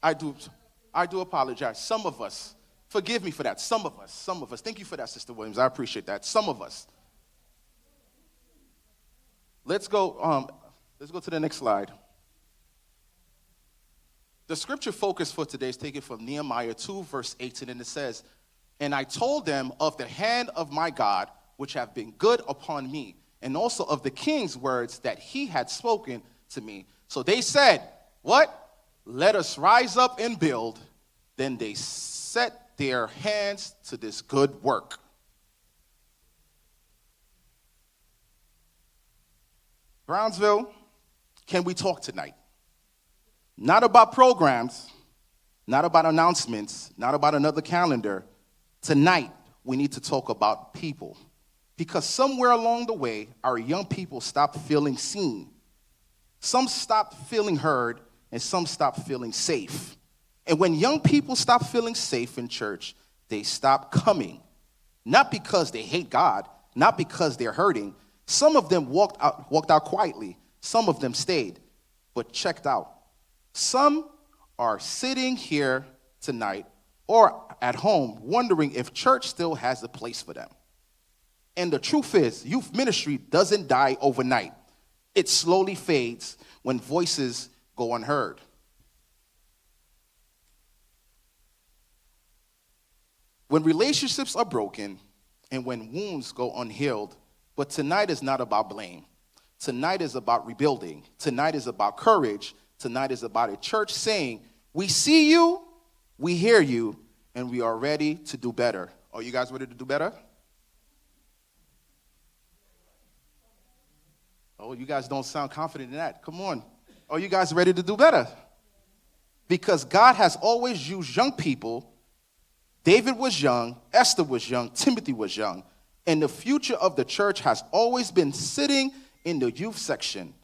I do apologize. Some of us, forgive me for that. Some of us. Thank you for that, Sister Williams. I appreciate that. Some of us. Let's go to the next slide. The scripture focus for today is taken from Nehemiah 2, verse 18, and it says, "And I told them of the hand of my God, which have been good upon me, and also of the king's words that he had spoken to me. So they said," what? "Let us rise up and build." Then they set their hands to this good work. Brownsville, can we talk tonight? Not about programs, not about announcements, not about another calendar. Tonight, we need to talk about people. Because somewhere along the way, our young people stopped feeling seen. Some stopped feeling heard, and some stopped feeling safe. And when young people stop feeling safe in church, they stop coming. Not because they hate God, not because they're hurting. Some of them walked out quietly. Some of them stayed, but checked out. Some are sitting here tonight or at home wondering if church still has a place for them. And the truth is, youth ministry doesn't die overnight. It slowly fades when voices go unheard. When relationships are broken and when wounds go unhealed. But tonight is not about blame. Tonight is about rebuilding. Tonight is about courage. Tonight is about a church saying, "We see you, we hear you, and we are ready to do better." Are you guys ready to do better? Oh, you guys don't sound confident in that. Come on. Are you guys ready to do better? Because God has always used young people. David was young, Esther was young, Timothy was young. And the future of the church has always been sitting in the youth section.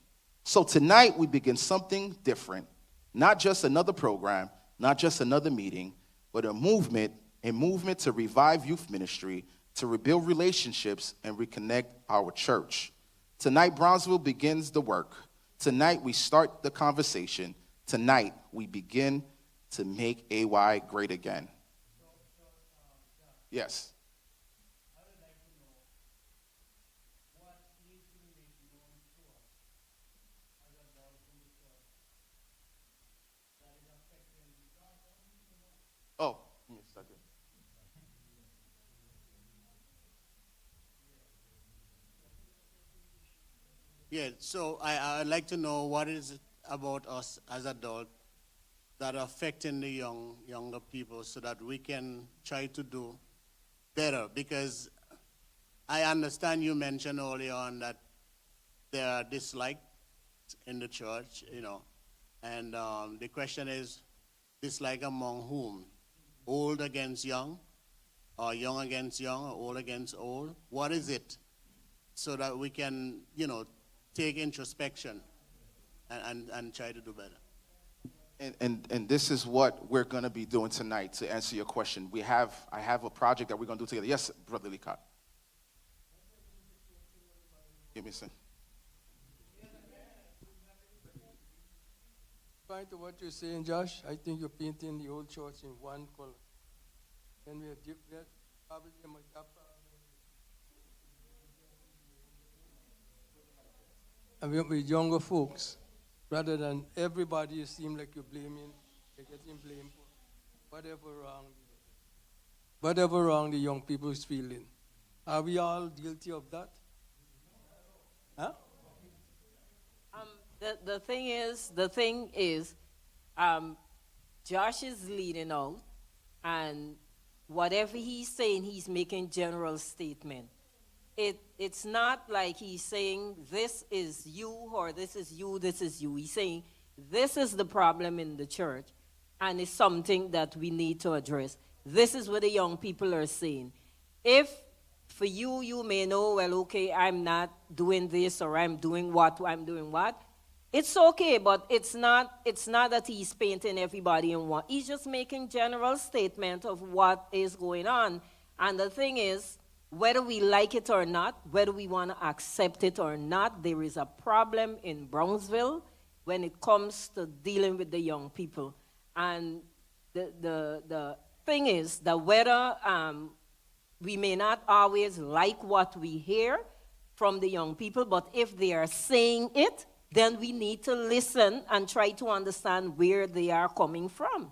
So tonight we begin something different. Not just another program, not just another meeting, but a movement to revive youth ministry, to rebuild relationships and reconnect our church. Tonight, Brownsville begins the work. Tonight, we start the conversation. Tonight, we begin to make AY great again. Yes. Oh, give me a second. Yeah, so I'd like to know what is it about us as adults that are affecting the younger people so that we can try to do better. Because I understand you mentioned earlier on that they are disliked in the church, and the question is, dislike among whom? Old against young, or young against young, or old against old? What is it? So that we can, take introspection and try to do better. And this is what we're going to be doing tonight to answer your question. I have a project that we're going to do together. Yes, Brother Lee. Give me a second. Fine to what you're saying, Josh. I think you're painting the old church in one color. And we're probably and we're younger folks, rather than everybody you seem like you're getting blamed for whatever wrong the young people is feeling. Are we all guilty of that? Huh? The thing is, Josh is leading out, and whatever he's saying, he's making general statement. It's not like he's saying this is you or this is you, this is you. He's saying this is the problem in the church, and it's something that we need to address. This is what the young people are saying. If for you, you may know, well, okay, I'm not doing this or I'm doing what. It's okay, but it's not that he's painting everybody in one. He's just making general statement of what is going on. And the thing is, whether we like it or not, whether we want to accept it or not, there is a problem in Brownsville when it comes to dealing with the young people. And the thing is that whether we may not always like what we hear from the young people, but if they are saying it, then we need to listen and try to understand where they are coming from.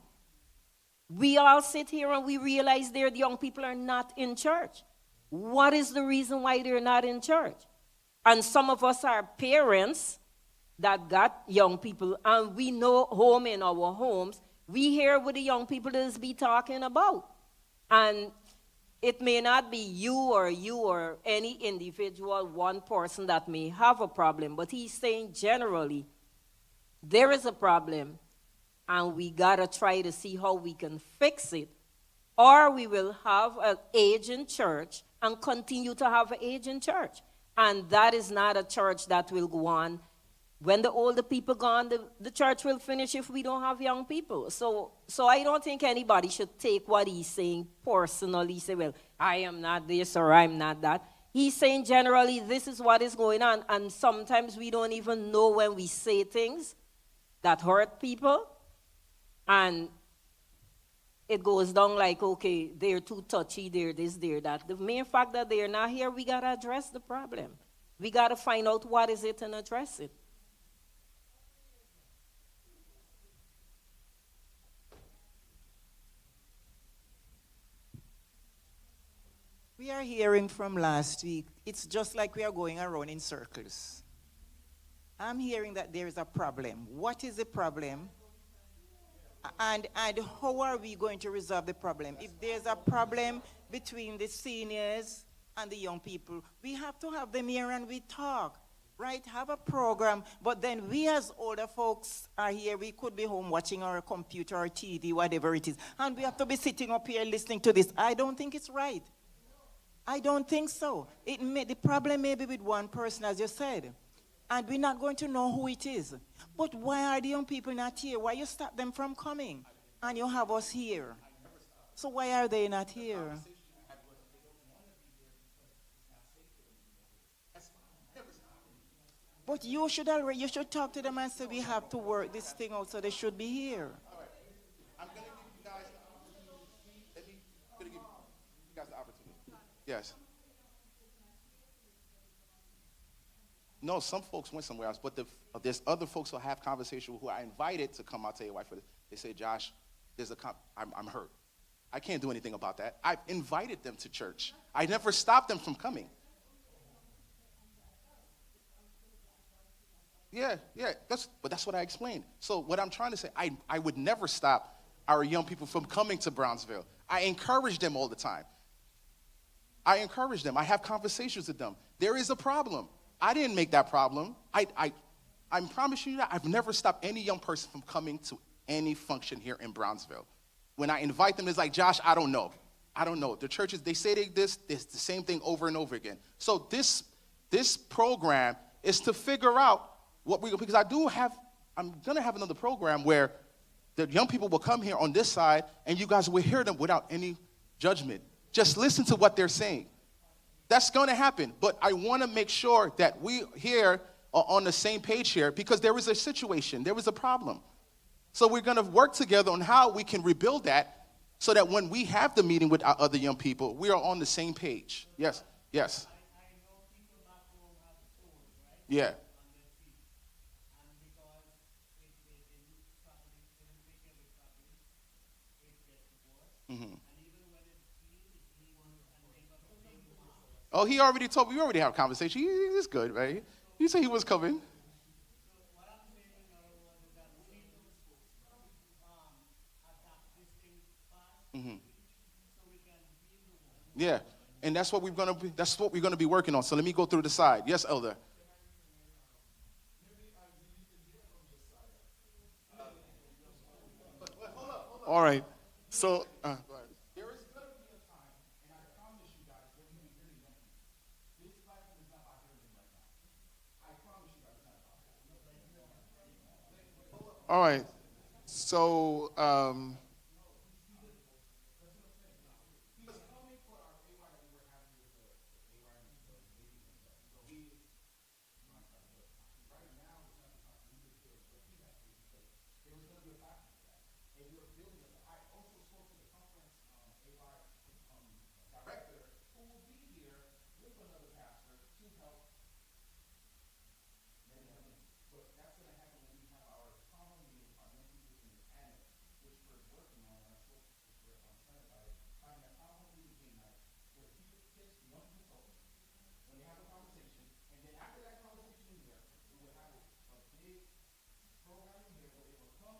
We all sit here and we realize the young people are not in church. What is the reason why they're not in church? And some of us are parents that got young people, and we know home in our homes, we hear what the young people is be talking about. And it may not be you or any individual, one person that may have a problem, but he's saying generally, there is a problem, and we gotta try to see how we can fix it, or we will have an aging church and continue to have an aging church. And that is not a church that will go on. When the older people gone, the church will finish if we don't have young people. So I don't think anybody should take what he's saying personally, say, well, I am not this or I'm not that. He's saying generally this is what is going on, and sometimes we don't even know when we say things that hurt people, and it goes down like, okay, they're too touchy, they're this, they're that. The main fact that they're not here, we got to address the problem. We got to find out what is it and address it. We are hearing from last week. It's just like we are going around in circles. I'm hearing that there is a problem. What is the problem? And how are we going to resolve the problem? If there's a problem between the seniors and the young people, we have to have them here and we talk, right? Have a program. But then we as older folks are here. We could be home watching our computer or TV, whatever it is. And we have to be sitting up here listening to this. I don't think it's right. I don't think so. The problem may be with one person, as you said, and we're not going to know who it is. But why are the young people not here? Why you stop them from coming? And you have us here. So why are they not here? But you should talk to them and say we have to work this thing out, so they should be here. All right. I'm going to give you guys, give you guys the opportunity. Yes. No, some folks went somewhere else, but there's other folks who have conversation who I invited to come out to your wife for this. They say, Josh, I'm hurt. I can't do anything about that. I've invited them to church. I never stopped them from coming. Yeah, but that's what I explained. So what I'm trying to say, I would never stop our young people from coming to Brownsville. I encourage them all the time. I encourage them. I have conversations with them. There is a problem. I didn't make that problem. I'm promising you that I've never stopped any young person from coming to any function here in Brownsville. When I invite them, it's like, Josh, I don't know. The churches, they say it's the same thing over and over again. So this program is to figure out because I'm going to have another program where the young people will come here on this side and you guys will hear them without any judgment. Just listen to what they're saying. That's going to happen. But I want to make sure that we here are on the same page here because there is a situation. There is a problem. So we're going to work together on how we can rebuild that so that when we have the meeting with our other young people, we are on the same page. Yes. I know people back home have phones, right? Yeah. And because they didn't take care of it properly, it gets worse. Mm-hmm. And even when it's clean, he wants to make up a big mess. Oh, he already told me. We already have a conversation. He's good, right? He said he was coming. So what I'm saying in other words is that we need to attack this thing fast so we can heal the world. Yeah. And that's what we're gonna be working on. So let me go through the side. Yes, Elder. All right. So, go ahead. There is going to be a time, and I promise you guys, when we really young people, this platform is not about hearing right now. I promise you guys it's not about that. All right. So, There was going to be a factor for that. And we're director who will be here with another pastor to help many of them. But that's going to happen when we have our common meeting, our young people in the annex, which we're working on, and I'm sure we're concerned about it, having a common meeting night where people, kids, young consultants, when they have a conversation, and then after that conversation in there, we will have a big program in here where they will come,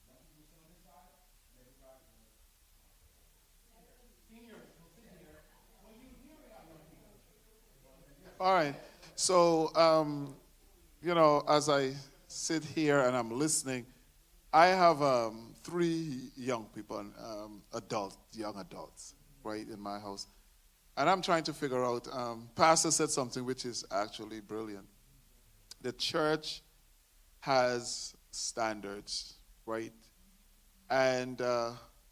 young people sit on this side, and everybody will seniors will sit here. When you hear it out, young people. All right. So, as I sit here and I'm listening, I have 3 young people, young adults, right, in my house. And I'm trying to figure out, Pastor said something which is actually brilliant. The church has standards, right? And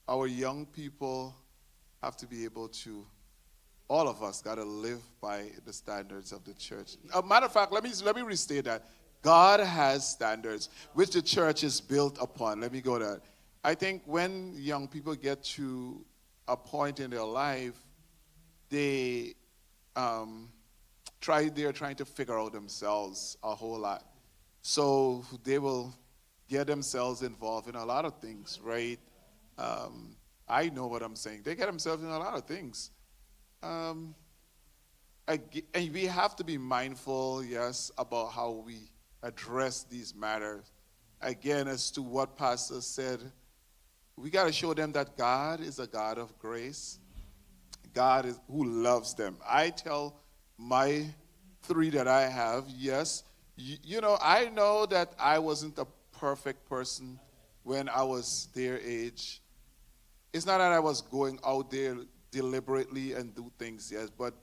our young people have to be able to, all of us got to live by the standards of the church. Matter of fact, let me restate that. God has standards which the church is built upon. Let me go there. I think when young people get to a point in their life, they're trying to figure out themselves a whole lot. So they will get themselves involved in a lot of things, right? I know what I'm saying. They get themselves in a lot of things. And we have to be mindful, yes, about how we address these matters. Again, as to what Pastor said, we got to show them that God is a God of grace. God is who loves them. I tell my 3 that I have, yes, I know that I wasn't a perfect person when I was their age. It's not that I was going out there deliberately and do things, yes, but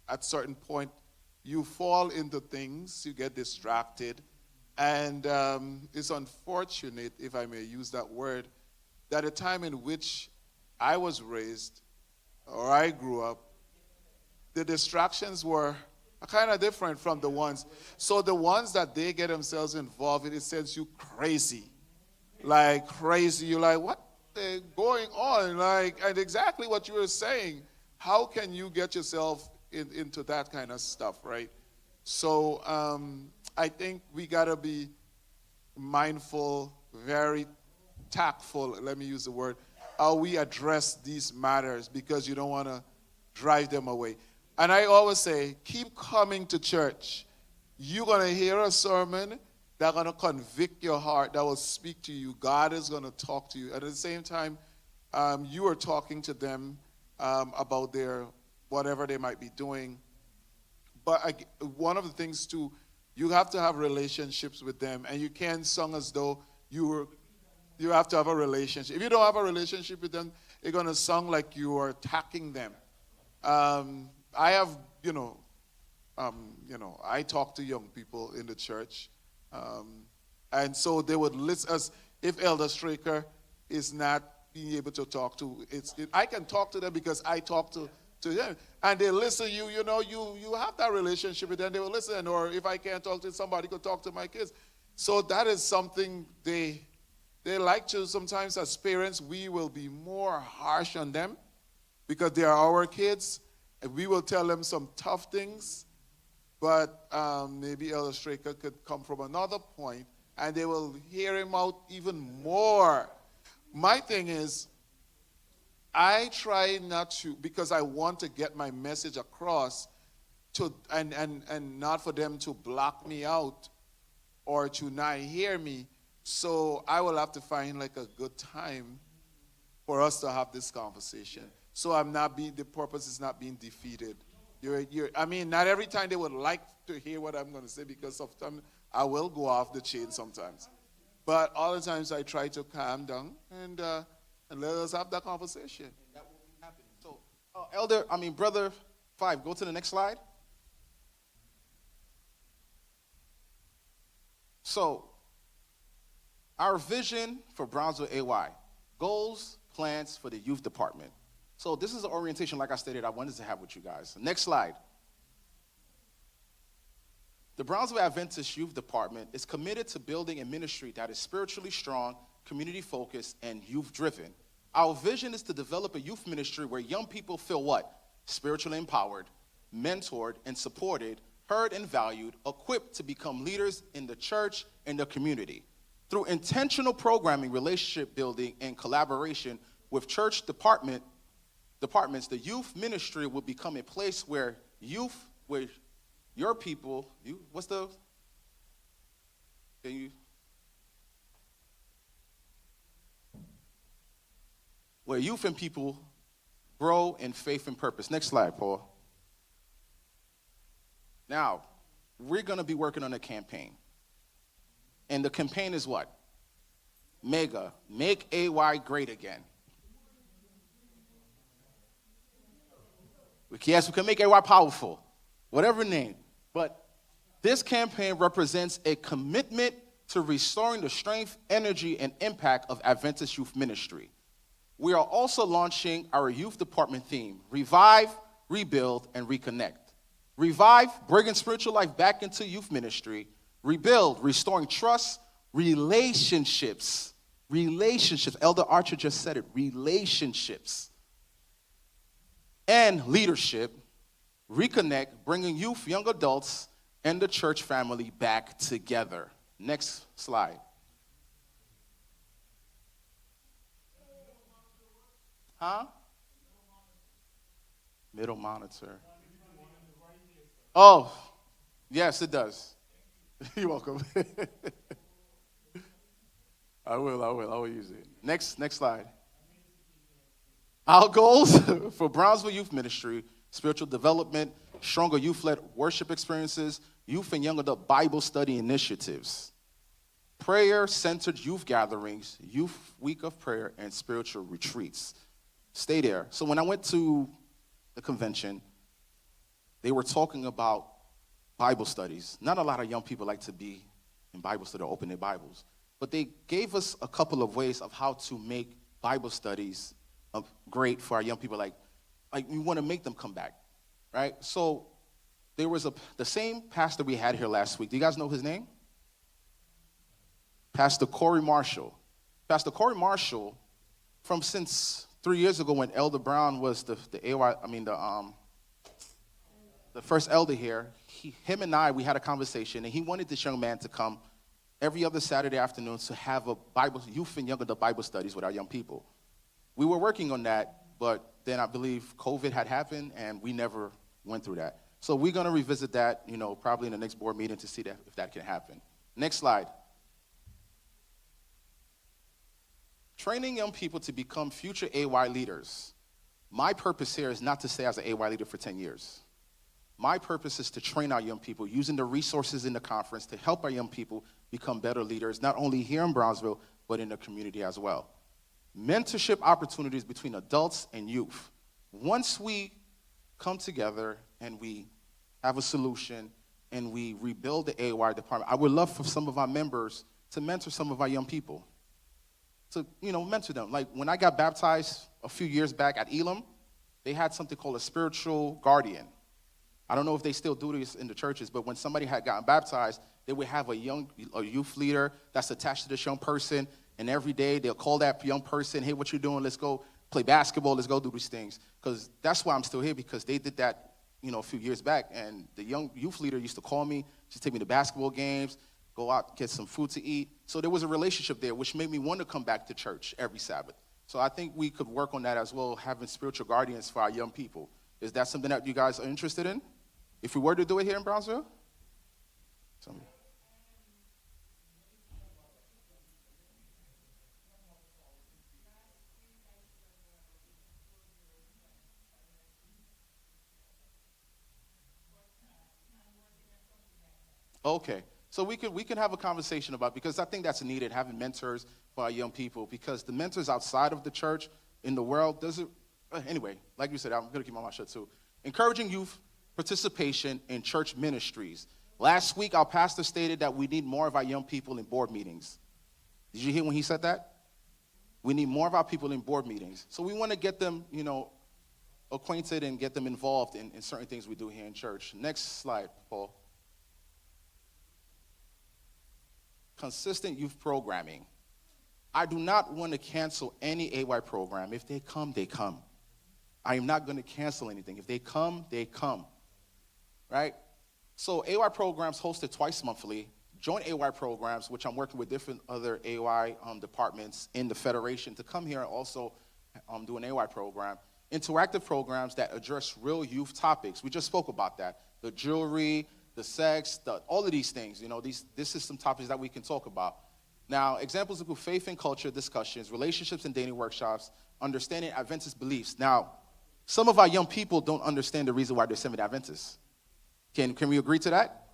at a certain point, you fall into things, you get distracted, and it's unfortunate, if I may use that word, that the time in which I was raised, or I grew up, the distractions were kind of different from the ones. So the ones that they get themselves involved in, it sends you crazy. Like crazy. You're like, what is going on? Like, and exactly what you were saying. How can you get yourself into that kind of stuff, right? So I think we got to be mindful, very tactful, let me use the word, how we address these matters, because you don't want to drive them away. And I always say, keep coming to church. You're going to hear a sermon that's going to convict your heart, that will speak to you. God is going to talk to you. At the same time, you are talking to them about their whatever they might be doing. But one of the things, too, you have to have relationships with them. And you can't sing as though you have to have a relationship. If you don't have a relationship with them, you're going to sound like you are attacking them. I have, I talk to young people in the church. And so they would listen, as if Elder Straker is not being able to talk to, I can talk to them because I talk to them. And they listen, you have that relationship with them, they will listen. Or if I can't talk to somebody, could talk to my kids. So that is something they like to, sometimes as parents, we will be more harsh on them because they are our kids. And we will tell them some tough things. But maybe Elder Straker could come from another point and they will hear him out even more. My thing is, I try not to, because I want to get my message across to and not for them to block me out or to not hear me. So I will have to find like a good time for us to have this conversation. So the purpose is not being defeated. Not every time they would like to hear what I'm going to say, because sometimes I will go off the chain sometimes. But all the times I try to calm down and let us have that conversation. And that will be happening. So, Brother 5, go to the next slide. So, our vision for Brownsville AY, goals, plans for the youth department. So this is an orientation, like I stated, I wanted to have with you guys. Next slide. The Brownsville Adventist Youth Department is committed to building a ministry that is spiritually strong, community-focused, and youth-driven. Our vision is to develop a youth ministry where young people feel what? Spiritually empowered, mentored and supported, heard and valued, equipped to become leaders in the church and the community. Through intentional programming, relationship building, and collaboration with church departments, the youth ministry will become a place where your people, where youth and people grow in faith and purpose. Next slide, Paul. Now, we're going to be working on a campaign. And the campaign is what? MEGA, Make AY Great Again. Yes, we can make AY powerful, whatever name. But this campaign represents a commitment to restoring the strength, energy, and impact of Adventist youth ministry. We are also launching our youth department theme, Revive, Rebuild, and Reconnect. Revive, bringing spiritual life back into youth ministry. Rebuild, restoring trust, relationships. Elder Archer just said it, relationships. And leadership. Reconnect, bringing youth, young adults, and the church family back together. Next slide. Huh? Middle monitor. Oh, yes, it does. You're welcome. I will use it. Next slide. Our goals for Brownsville Youth Ministry, spiritual development, stronger youth-led worship experiences, youth and young adult Bible study initiatives, prayer-centered youth gatherings, youth week of prayer, and spiritual retreats. Stay there. So when I went to the convention, they were talking about Bible studies. Not a lot of young people like to be in Bible study or open their Bibles. But they gave us a couple of ways of how to make Bible studies great for our young people. Like we want to make them come back, right? So there was the same pastor we had here last week. Do you guys know his name? Pastor Corey Marshall. Pastor Corey Marshall, since 3 years ago when Elder Brown was the first elder here, him and I, we had a conversation, and he wanted this young man to come every other Saturday afternoon to have a youth and young adult Bible studies with our young people. We were working on that, but then I believe COVID had happened, and we never went through that. So we're going to revisit that, probably in the next board meeting to see if that can happen. Next slide. Training young people to become future AY leaders. My purpose here is not to stay as an AY leader for 10 years. My purpose is to train our young people using the resources in the conference to help our young people become better leaders, not only here in Brownsville, but in the community as well. Mentorship opportunities between adults and youth. Once we come together and we have a solution and we rebuild the AY department, I would love for some of our members to mentor some of our young people. To, mentor them. Like when I got baptized a few years back at Elam, they had something called a spiritual guardian. I don't know if they still do this in the churches, but when somebody had gotten baptized, they would have a youth leader that's attached to this young person, and every day they'll call that young person, hey, what you doing? Let's go play basketball. Let's go do these things. Because that's why I'm still here, because they did that, a few years back, and the young youth leader used to call me, she'd take me to basketball games, go out, get some food to eat. So there was a relationship there, which made me want to come back to church every Sabbath. So I think we could work on that as well, having spiritual guardians for our young people. Is that something that you guys are interested in? If we were to do it here in Brownsville? Okay. So we can have a conversation about, because I think that's needed, having mentors for our young people, because the mentors outside of the church in the world doesn't, anyway, like you said, I'm going to keep my mouth shut too. Encouraging youth participation in church ministries. Last week, our pastor stated that we need more of our young people in board meetings. Did you hear when he said that? We need more of our people in board meetings. So we want to get them, acquainted and get them involved in certain things we do here in church. Next slide, Paul. Consistent youth programming. I do not want to cancel any AY program. If they come, they come. I am not going to cancel anything. If they come, they come. Right? So AY programs hosted twice monthly. Joint AY programs, which I'm working with different other AY departments in the Federation to come here and also do an AY program. Interactive programs that address real youth topics. We just spoke about that. The jewelry, the sex, all of these things. This is some topics that we can talk about. Now, examples include faith and culture discussions, relationships and dating workshops, understanding Adventist beliefs. Now, some of our young people don't understand the reason why they're Seventh-day Adventists. Can we agree to that?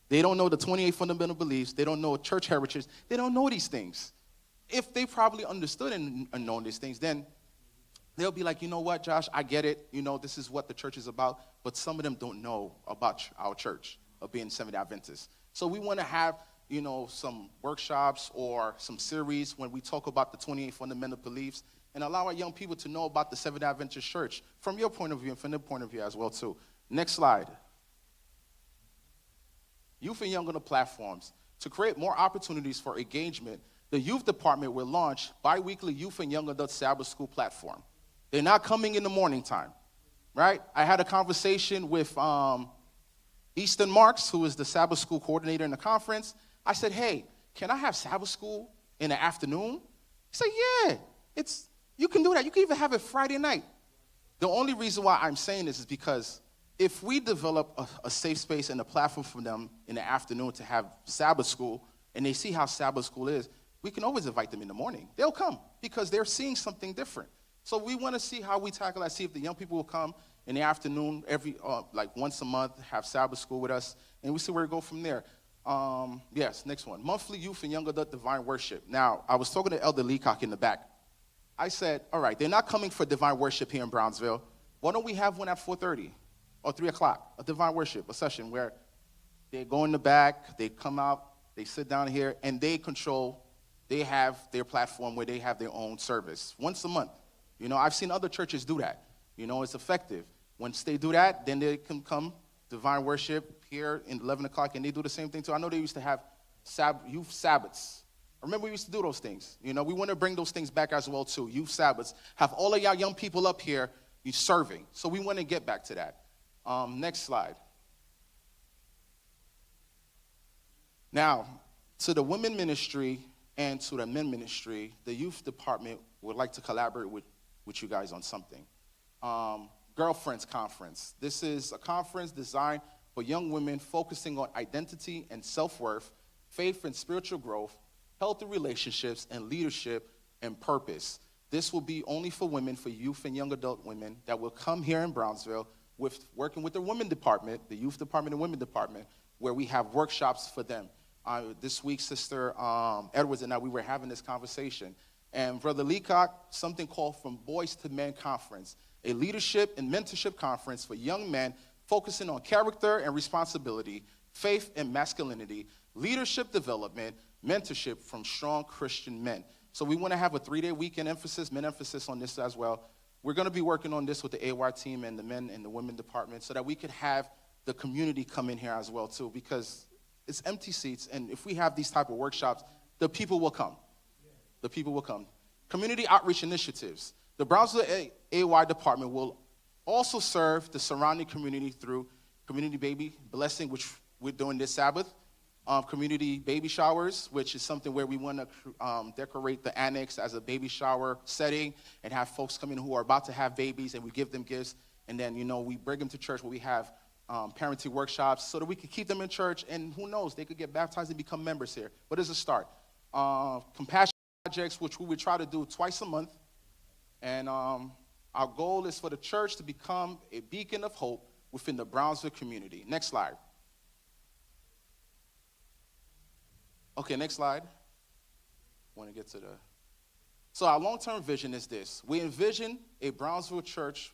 They don't know the 28 fundamental beliefs. They don't know church heritage. They don't know these things. If they probably understood and known these things, then they'll be like, you know what, Josh, I get it. This is what the church is about. But some of them don't know about our church of being Seventh-day Adventists. So we want to have, some workshops or some series when we talk about the 28 fundamental beliefs and allow our young people to know about the Seventh-day Adventist church from your point of view and from their point of view as well, too. Next slide. Youth and Young Adult platforms. To create more opportunities for engagement, the youth department will launch bi-weekly Youth and Young Adult Sabbath School platform. They're not coming in the morning time, right? I had a conversation with Easton Marks, who is the Sabbath School coordinator in the conference. I said, hey, can I have Sabbath School in the afternoon? He said, yeah, you can do that. You can even have it Friday night. The only reason why I'm saying this is because if we develop a safe space and a platform for them in the afternoon to have Sabbath School, and they see how Sabbath School is, we can always invite them in the morning. They'll come because they're seeing something different. So we want to see how we tackle that, see if the young people will come in the afternoon like once a month, have Sabbath School with us, and we see where we go from there. Yes, next one. Monthly Youth and Young Adult Divine Worship. Now, I was talking to Elder Leacock in the back. I said, all right, they're not coming for divine worship here in Brownsville. Why don't we have one at 4:30 or 3 o'clock, a divine worship, a session where they go in the back, they come out, they sit down here, and they have their platform where they have their own service once a month. I've seen other churches do that. It's effective. Once they do that, then they can come divine worship here in 11 o'clock, and they do the same thing too. I know they used to have youth Sabbaths. I remember we used to do those things. We want to bring those things back as well too. Youth Sabbaths. Have all of y'all young people up here serving. So we want to get back to that. Next slide. Now, to the women ministry and to the men ministry, the youth department would like to collaborate with you guys on something. Girlfriends Conference. This is a conference designed for young women focusing on identity and self-worth, faith and spiritual growth, healthy relationships, and leadership and purpose. This will be only for women, for youth and young adult women that will come here in Brownsville working with the women department, the youth department and women department, where we have workshops for them. This week, Sister Edwards and I, we were having this conversation. And Brother Leacock, something called From Boys to Men Conference, a leadership and mentorship conference for young men focusing on character and responsibility, faith and masculinity, leadership development, mentorship from strong Christian men. So we want to have a 3-day weekend men emphasis on this as well. We're going to be working on this with the AY team and the men and the women department so that we could have the community come in here as well too, because it's empty seats, and if we have these type of workshops, the people will come. The people will come. Community outreach initiatives. The Brownsville AY department will also serve the surrounding community through community baby blessing, which we're doing this Sabbath, community baby showers, which is something where we want to decorate the annex as a baby shower setting and have folks come in who are about to have babies, and we give them gifts, and then, we bring them to church where we have parenting workshops so that we can keep them in church, and who knows, they could get baptized and become members here. But it's a start. Compassion projects, which we would try to do twice a month, and our goal is for the church to become a beacon of hope within the Brownsville community. Next slide. Okay, next slide. Want to get to So our long-term vision is this. We envision a Brownsville church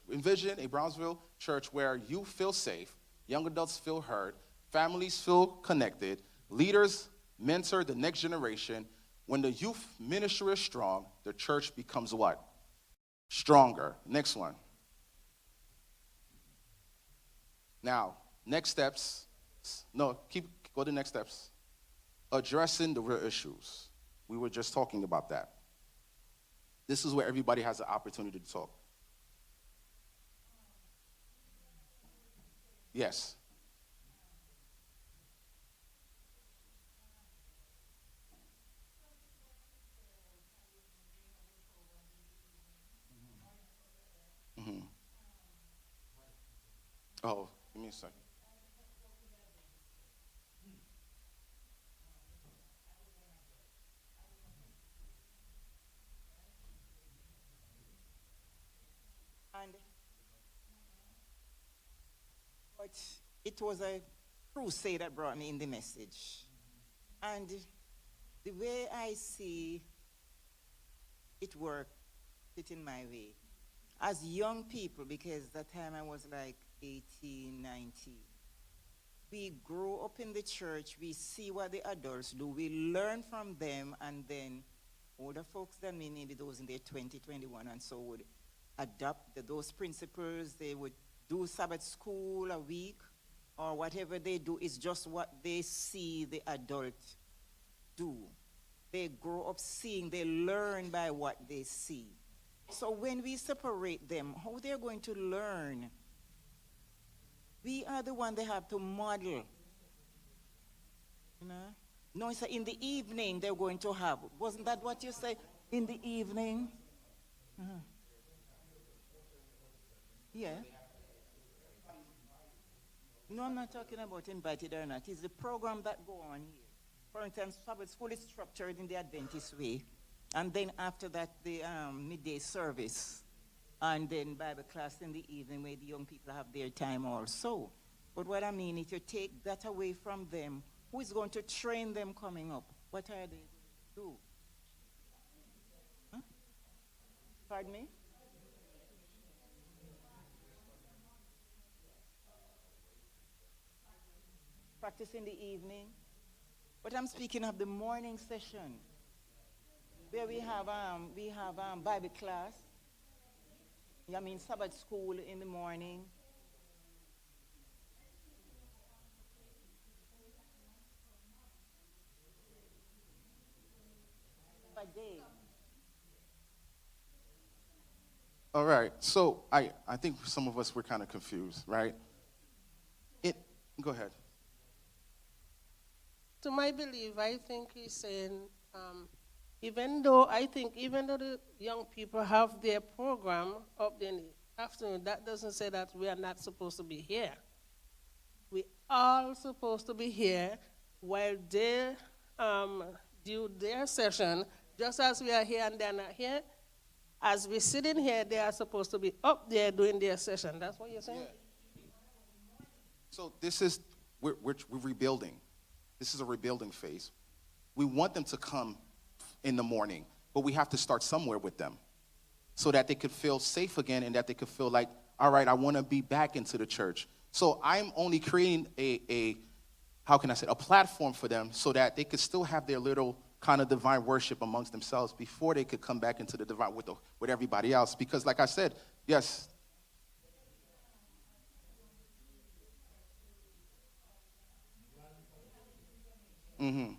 where youth feel safe, young adults feel heard, families feel connected, leaders mentor the next generation. When the youth ministry is strong, the church becomes what? Stronger. Next one. Now, next steps. Go to next steps. Addressing the real issues. We were just talking about that. This is where everybody has the opportunity to talk. Yes. Mm-hmm. Oh, give me a second. But it was a crusade that brought me in the message. And the way I see it work, it in my way. As young people, because that time I was like 18, 19, we grow up in the church, we see what the adults do, we learn from them, and then older folks than me, maybe those in their 20, 21, and so would adopt those principles. They would do Sabbath school a week, or whatever they do is just what they see the adult do. They grow up seeing, they learn by what they see. So when we separate them, how they're going to learn? We are the one they have to model. You know? No, it's in the evening they're going to have. Wasn't that what you said? In the evening? Uh-huh. Yeah. No, I'm not talking about invited or not. It's the program that go on here. For instance, Sabbath school is structured in the Adventist way. And then after that, the midday service. And then Bible class in the evening where the young people have their time also. But what I mean, if you take that away from them, who is going to train them coming up? What are they going to do? Huh? Pardon me? Practice in the evening. But I'm speaking of the morning session, where we have Bible class. I mean Sabbath school in the morning. A day. All right. So I think some of us were kind of confused, right? Go ahead. To my belief, I think he's saying, even though the young people have their program up in the afternoon, that doesn't say that we are not supposed to be here. We are supposed to be here while they do their session, just as we are here and they're not here. As we sit in here, they are supposed to be up there doing their session. That's what you're saying? Yeah. So this is, we're rebuilding. This is a rebuilding phase. We want them to come in the morning, but we have to start somewhere with them so that they could feel safe again and that they could feel like, all right, I want to be back into the church. So I'm only creating a platform for them so that they could still have their little kind of divine worship amongst themselves before they could come back into the divine with everybody else. Because like I said, yes. Mm-hmm.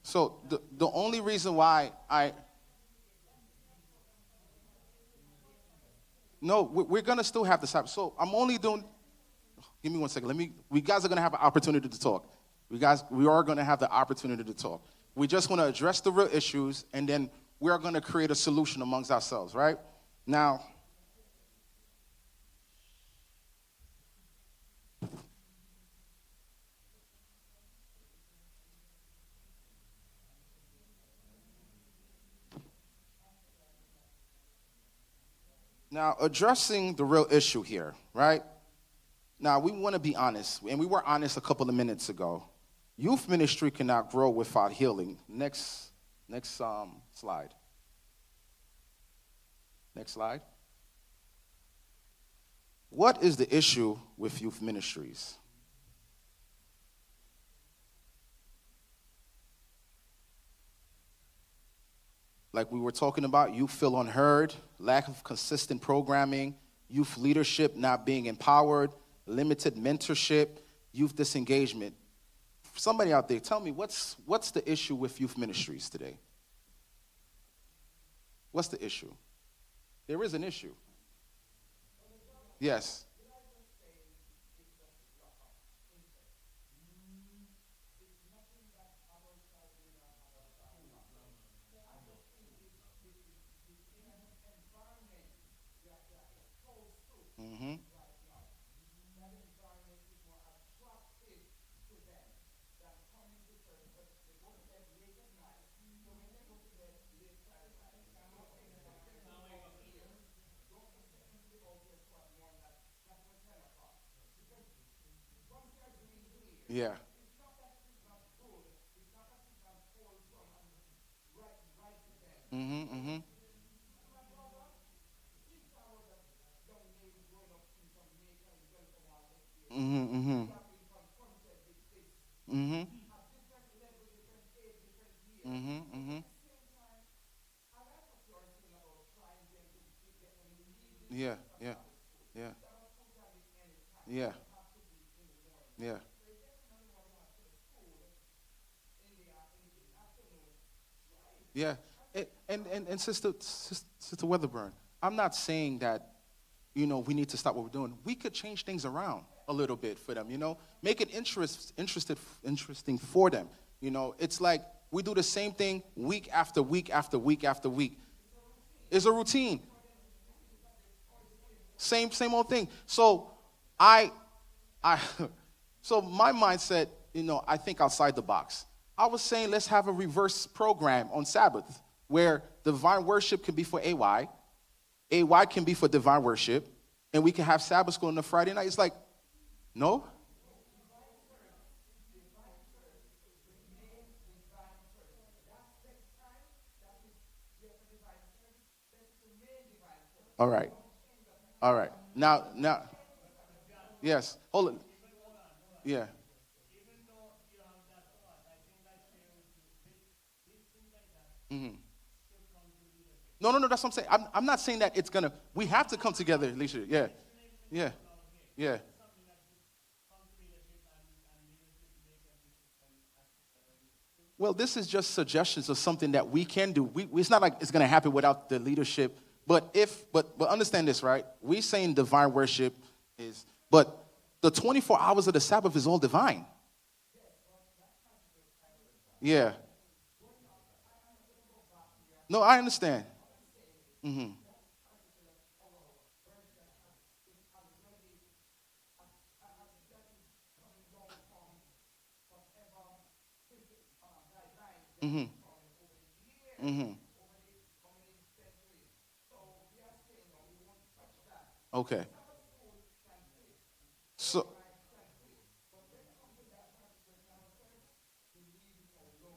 So the only reason why we're gonna still have this happen. So I'm only doing. Give me 1 second. We guys are gonna have an opportunity to talk. We are gonna have the opportunity to talk. We just want to address the real issues, and then we are gonna create a solution amongst ourselves, right? Now. Now, addressing the real issue here, right? Now, we want to be honest, and we were honest a couple of minutes ago. Youth ministry cannot grow without healing. Next slide. Next slide. What is the issue with youth ministries? Like we were talking about, youth feel unheard, lack of consistent programming, youth leadership not being empowered, limited mentorship, youth disengagement. somebody out there, tell me, what's the issue with youth ministries today? What's the issue? There is an issue. Yes. Mm-hmm. Yeah. Mm-hmm, mm-hmm. Mm-hmm, mm-hmm. Mm-hmm. Mm-hmm, mm-hmm. Yeah, yeah, yeah. Yeah. Yeah. Yeah. And Sister Weatherburn, I'm not saying that, we need to stop what we're doing. We could change things around a little bit for them, make it interesting for them. It's like we do the same thing week after week after week after week. It's a routine. Same old thing. So so my mindset, I think outside the box. I was saying let's have a reverse program on Sabbath where divine worship can be for AY can be for divine worship, and we can have Sabbath school on a Friday night. It's like, no? All right. All right. Now, yes. Hold on. Yeah. Mm-hmm. No, that's what I'm saying. I'm not saying that it's gonna. We have to come together, Alicia. Yeah, yeah, yeah. Well, this is just suggestions of something that we can do. It's not like it's gonna happen without the leadership. But understand this, right? We saying divine worship is, but the 24 hours of the Sabbath is all divine. Yeah. No, I understand. Mm-hmm. Mm-hmm. Mm-hmm. Okay. So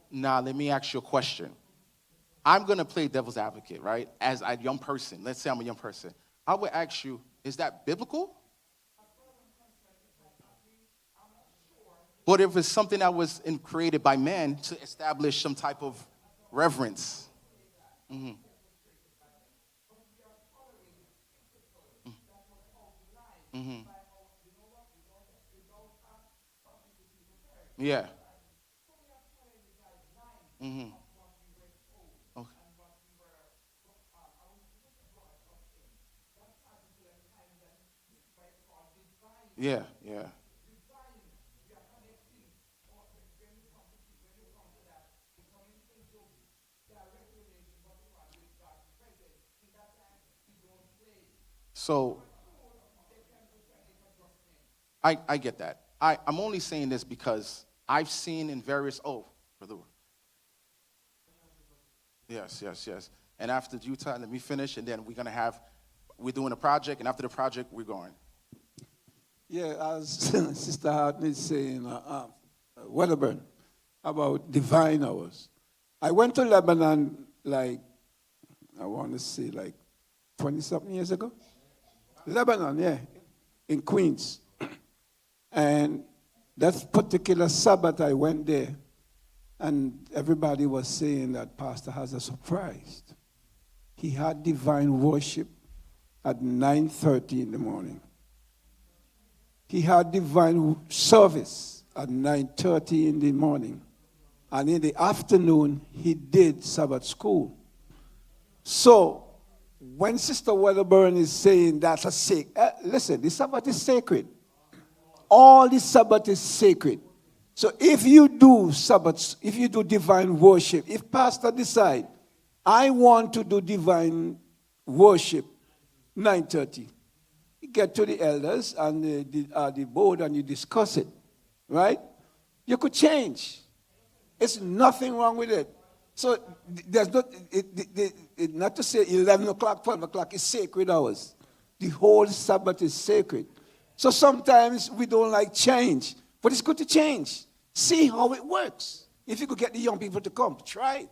now let me ask you a question. I'm going to play devil's advocate, right? As a young person, let's say I'm a young person. I would ask you, is that biblical? But if it's something that was created by man to establish some type of reverence. Mm-hmm. Mm-hmm. Yeah. Mm-hmm. Okay. Yeah, yeah. So I get that. I'm only saying this because I've seen in various, brother. Yes. And after Utah, let me finish, and then we're doing a project, and after the project, we're going. Yeah, as Sister Hartney is saying, Wedderburn, about divine hours. I went to Lebanon like 20-something years ago. Lebanon, yeah, in Queens. And that particular Sabbath, I went there, and everybody was saying that Pastor has a surprise. He had divine worship at 9:30 in the morning. He had divine service at 9:30 in the morning. And in the afternoon, he did Sabbath school. So, when Sister Wedderburn is saying that's a listen, the Sabbath is sacred. All the Sabbath is sacred. So if you do Sabbath, if you do divine worship, if pastor decide, I want to do divine worship, 9:30, you get to the elders and the board and you discuss it, right? You could change. There's nothing wrong with it. So there's not to say 11 o'clock, 12 o'clock is sacred hours. The whole Sabbath is sacred. So sometimes we don't like change, but it's good to change. See how it works. If you could get the young people to come, try it.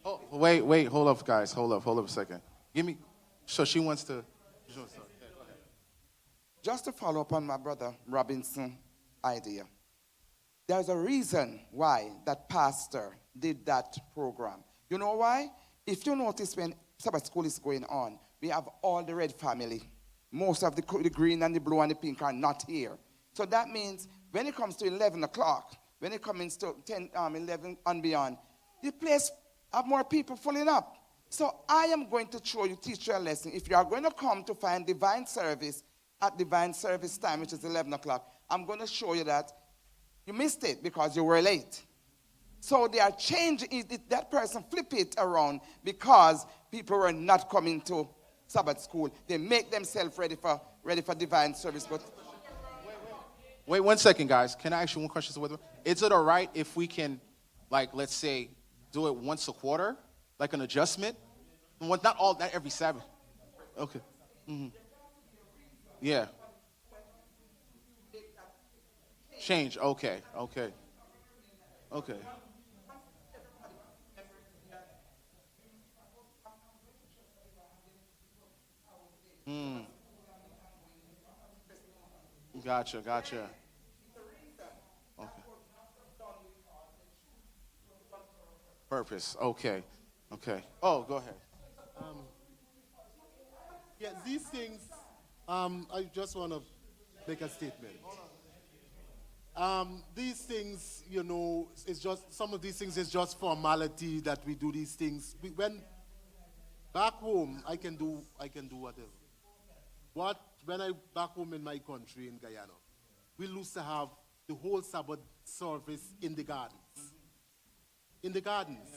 Oh, wait, hold up, guys. Hold up a second. So she wants to. Just to follow up on my brother Robinson's idea. There's a reason why that pastor did that program. You know why? If you notice when Sabbath school is going on, we have all the red family. Most of the green and the blue and the pink are not here. So that means when it comes to 11 o'clock, when it comes to 10, 11 and beyond, the place have more people filling up. So I am going to teach you a lesson. If you are going to come to find divine service at divine service time, which is 11 o'clock, I'm going to show you that you missed it because you were late. So they are changing it, that person flip it around because people were not coming to Sabbath school. They make themselves ready for divine service. But wait 1 second, guys. Can I ask you one question? Is it all right if we can, like, let's say, do it once a quarter, like an adjustment? Not every Sabbath. Okay. Mm-hmm. Yeah. Change. Okay. Gotcha. Okay. Purpose. Okay. Oh, go ahead. Yeah, these things, I just want to make a statement. These things, it's just, some of these things is just formality that we do these things. When back home, I can do whatever. When I back home in my country in Guyana, we used to have the whole Sabbath service in the gardens. In the gardens.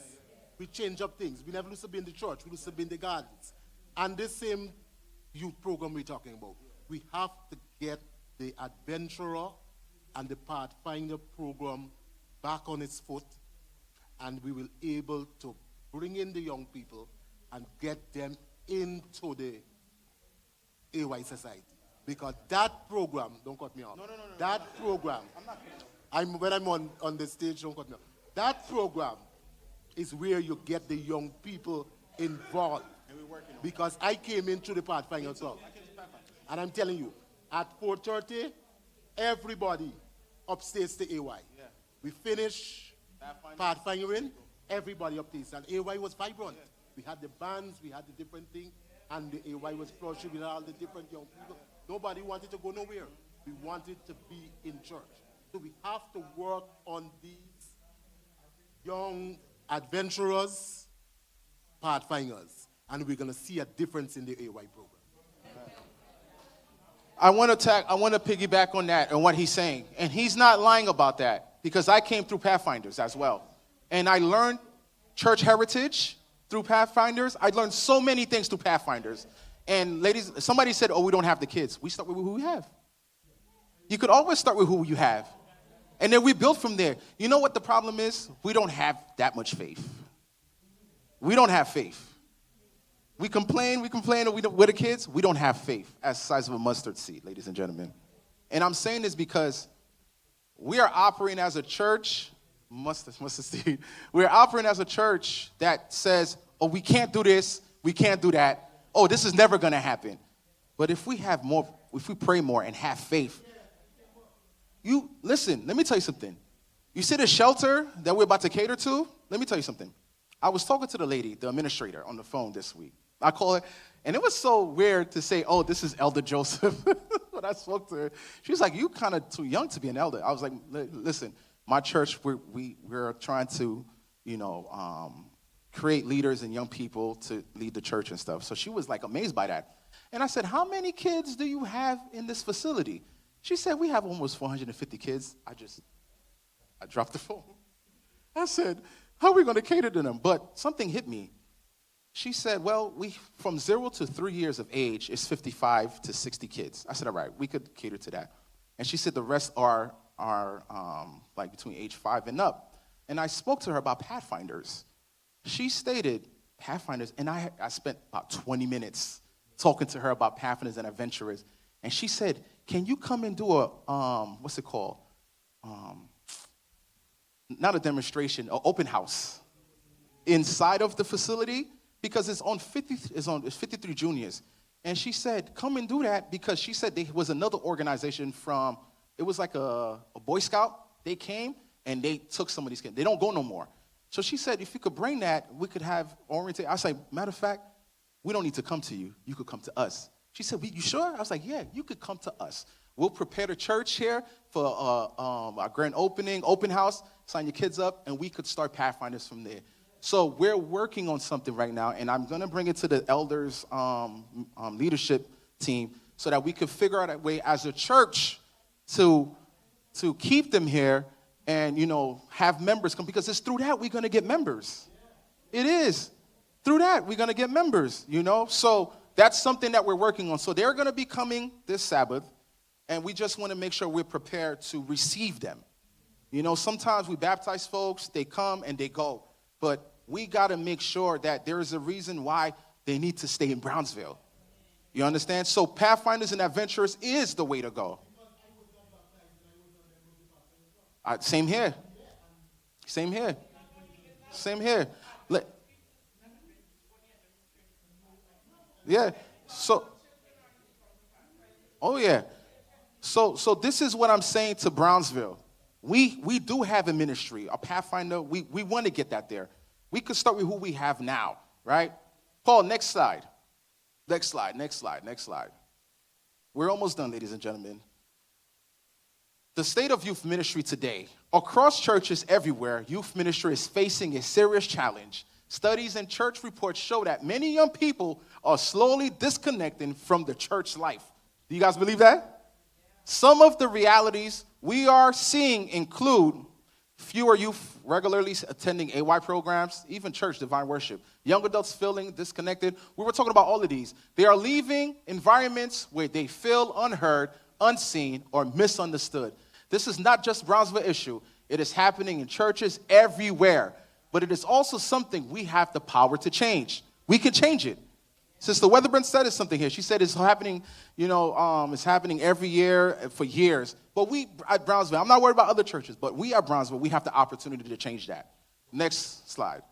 We change up things. We never used to be in the church. We used to be in the gardens. And this same youth program we're talking about, we have to get the adventurer and the Pathfinder program back on its foot, and we will able to bring in the young people and get them into the AY society. Because that program, don't cut me off. No. That program, when I'm on the stage, don't cut me off. That program is where you get the young people involved. Because I came into the Pathfinder Club. And I'm telling you, at 4:30, everybody upstairs to AY. Yeah. We finish Pathfindering, everybody upstairs. And AY was vibrant. Yeah. We had the bands, we had the different things, and the AY was flushing with all the different young people. Nobody wanted to go nowhere. We wanted to be in church. So we have to work on these young adventurers, Pathfinders, and we're going to see a difference in the AY program. I want to piggyback on that and what he's saying. And he's not lying about that because I came through Pathfinders as well. And I learned church heritage through Pathfinders. I learned so many things through Pathfinders. And ladies, somebody said, oh, we don't have the kids. We start with who we have. You could always start with who you have. And then we build from there. You know what the problem is? We don't have that much faith. We don't have faith. We complain, we're the kids. We don't have faith as the size of a mustard seed, ladies and gentlemen. And I'm saying this because we are operating as a church, mustard seed. We're operating as a church that says, oh, we can't do this, we can't do that. Oh, this is never going to happen. But if we have more, if we pray more and have faith, listen, let me tell you something. You see the shelter that we're about to cater to? Let me tell you something. I was talking to the lady, the administrator, on the phone this week. I call her, and it was so weird to say, oh, this is Elder Joseph. when I spoke to her, she was like, "You kind of too young to be an elder." I was like, "Listen, my church, we're trying to, create leaders and young people to lead the church and stuff." So she was like amazed by that. And I said, "How many kids do you have in this facility?" She said, "We have almost 450 kids." I dropped the phone. I said, "How are we going to cater to them?" But something hit me. She said, "Well, from 0 to 3 years of age is 55 to 60 kids." I said, "All right, we could cater to that." And she said the rest are like between age 5 and up. And I spoke to her about Pathfinders. She stated Pathfinders, and I spent about 20 minutes talking to her about Pathfinders and Adventurers. And she said, "Can you come and do what's it called? Not a demonstration, an open house inside of the facility, because it's 53 juniors." And she said, "Come and do that," because she said there was another organization it was like a Boy Scout. They came and they took some of these kids. They don't go no more. So she said, "If you could bring that, we could have orientation." I said, "Matter of fact, we don't need to come to you. You could come to us." She said, "You sure?" I was like, "Yeah, you could come to us. We'll prepare the church here for our grand open house, sign your kids up, and we could start Pathfinders from there." So we're working on something right now, and I'm going to bring it to the elders' leadership team so that we could figure out a way as a church to keep them here and, have members come, because it's through that we're going to get members. It is. Through that, we're going to get members, So that's something that we're working on. So they're going to be coming this Sabbath, and we just want to make sure we're prepared to receive them. Sometimes we baptize folks, they come and they go. But we got to make sure that there is a reason why they need to stay in Brownsville. You understand? So Pathfinders and Adventurers is the way to go. Same here. Same here. Same here. Yeah. Oh yeah. So this is what I'm saying to Brownsville. We do have a ministry, a Pathfinder. We want to get that there. We could start with who we have now, right? Paul, next slide. Next slide. We're almost done, ladies and gentlemen. The state of youth ministry today. Across churches everywhere, youth ministry is facing a serious challenge. Studies and church reports show that many young people are slowly disconnecting from the church life. Do you guys believe that? Some of the realities we are seeing include fewer youth regularly attending AY programs, even church divine worship. Young adults feeling disconnected. We were talking about all of these. They are leaving environments where they feel unheard, unseen, or misunderstood. This is not just a Brownsville issue. It is happening in churches everywhere. But it is also something we have the power to change. We can change it. Sister Weatherburn said something here. She said it's happening, it's happening every year for years. But we at Brownsville, I'm not worried about other churches, but we at Brownsville, we have the opportunity to change that. Next slide.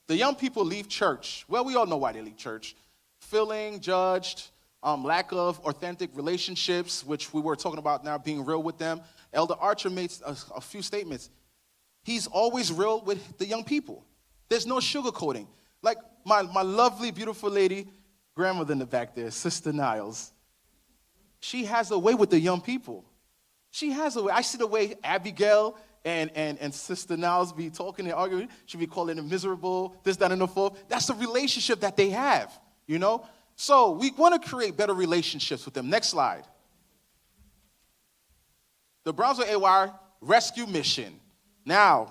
The young people leave church. Well, we all know why they leave church. Feeling judged, lack of authentic relationships, which we were talking about now, being real with them. Elder Archer made a few statements. He's always real with the young people. There's no sugarcoating. Like my lovely, beautiful lady, grandmother in the back there, Sister Niles. She has a way with the young people. She has a way. I see the way Abigail and Sister Niles be talking and arguing. She be calling them miserable, this, that, and the fourth. That's the relationship that they have, So we want to create better relationships with them. Next slide. The Brownsville AY Rescue Mission. Now,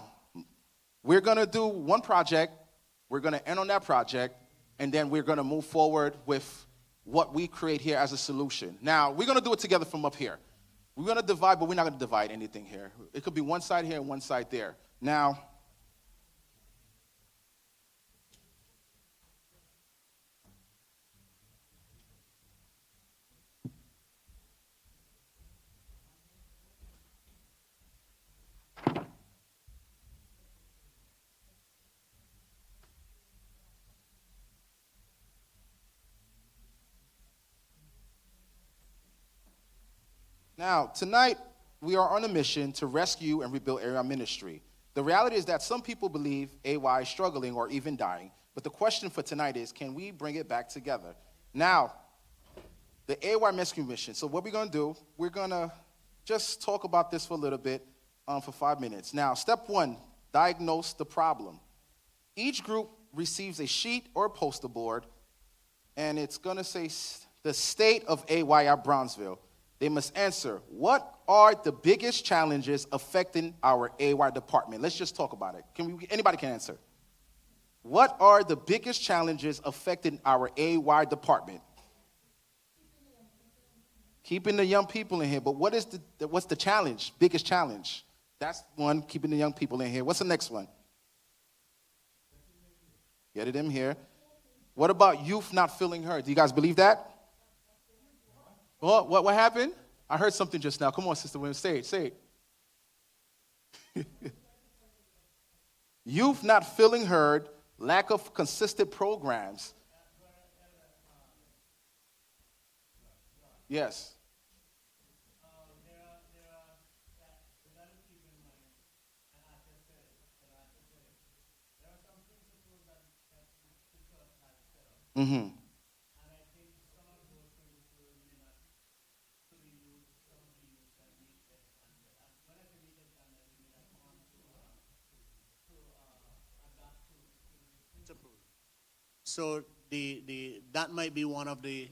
we're going to do one project. We're going to end on that project, and then we're going to move forward with what we create here as a solution. Now, we're going to do it together from up here. We're going to divide, but we're not going to divide anything here. It could be one side here and one side there. Now, tonight, we are on a mission to rescue and rebuild area ministry. The reality is that some people believe AY is struggling or even dying, but the question for tonight is, can we bring it back together? Now, the AY Rescue Mission. So what we're going to do, we're going to just talk about this for a little bit for 5 minutes. Now, step one, diagnose the problem. Each group receives a sheet or a poster board, and it's going to say the state of AY at Brownsville. They must answer, what are the biggest challenges affecting our AY department? Let's just talk about it. Anybody can answer. What are the biggest challenges affecting our AY department? Keeping the young people in here. But what's the challenge? Biggest challenge? That's one, keeping the young people in here. What's the next one? Get them here. What about youth not feeling heard? Do you guys believe that? What happened? I heard something just now. Come on, Sister Williams, say it. Youth not feeling heard, lack of consistent programs. Yes. Mm-hmm. So that might be one of the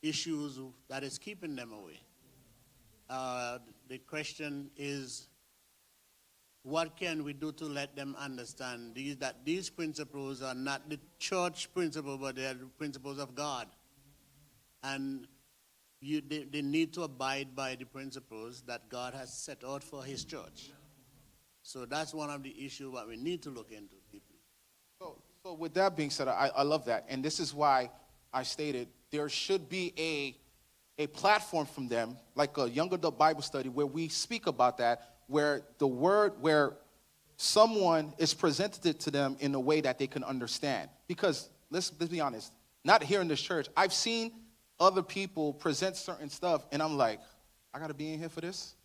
issues that is keeping them away. The question is, what can we do to let them understand that these principles are not the church principles, but they are the principles of God. And they need to abide by the principles that God has set out for his church. So that's one of the issues that we need to look into deeply. So with that being said, I love that. And this is why I stated there should be a platform from them, like a young adult Bible study, where we speak about that, where someone is presented to them in a way that they can understand. Because let's be honest, not here in this church, I've seen other people present certain stuff, and I'm like, I got to be in here for this?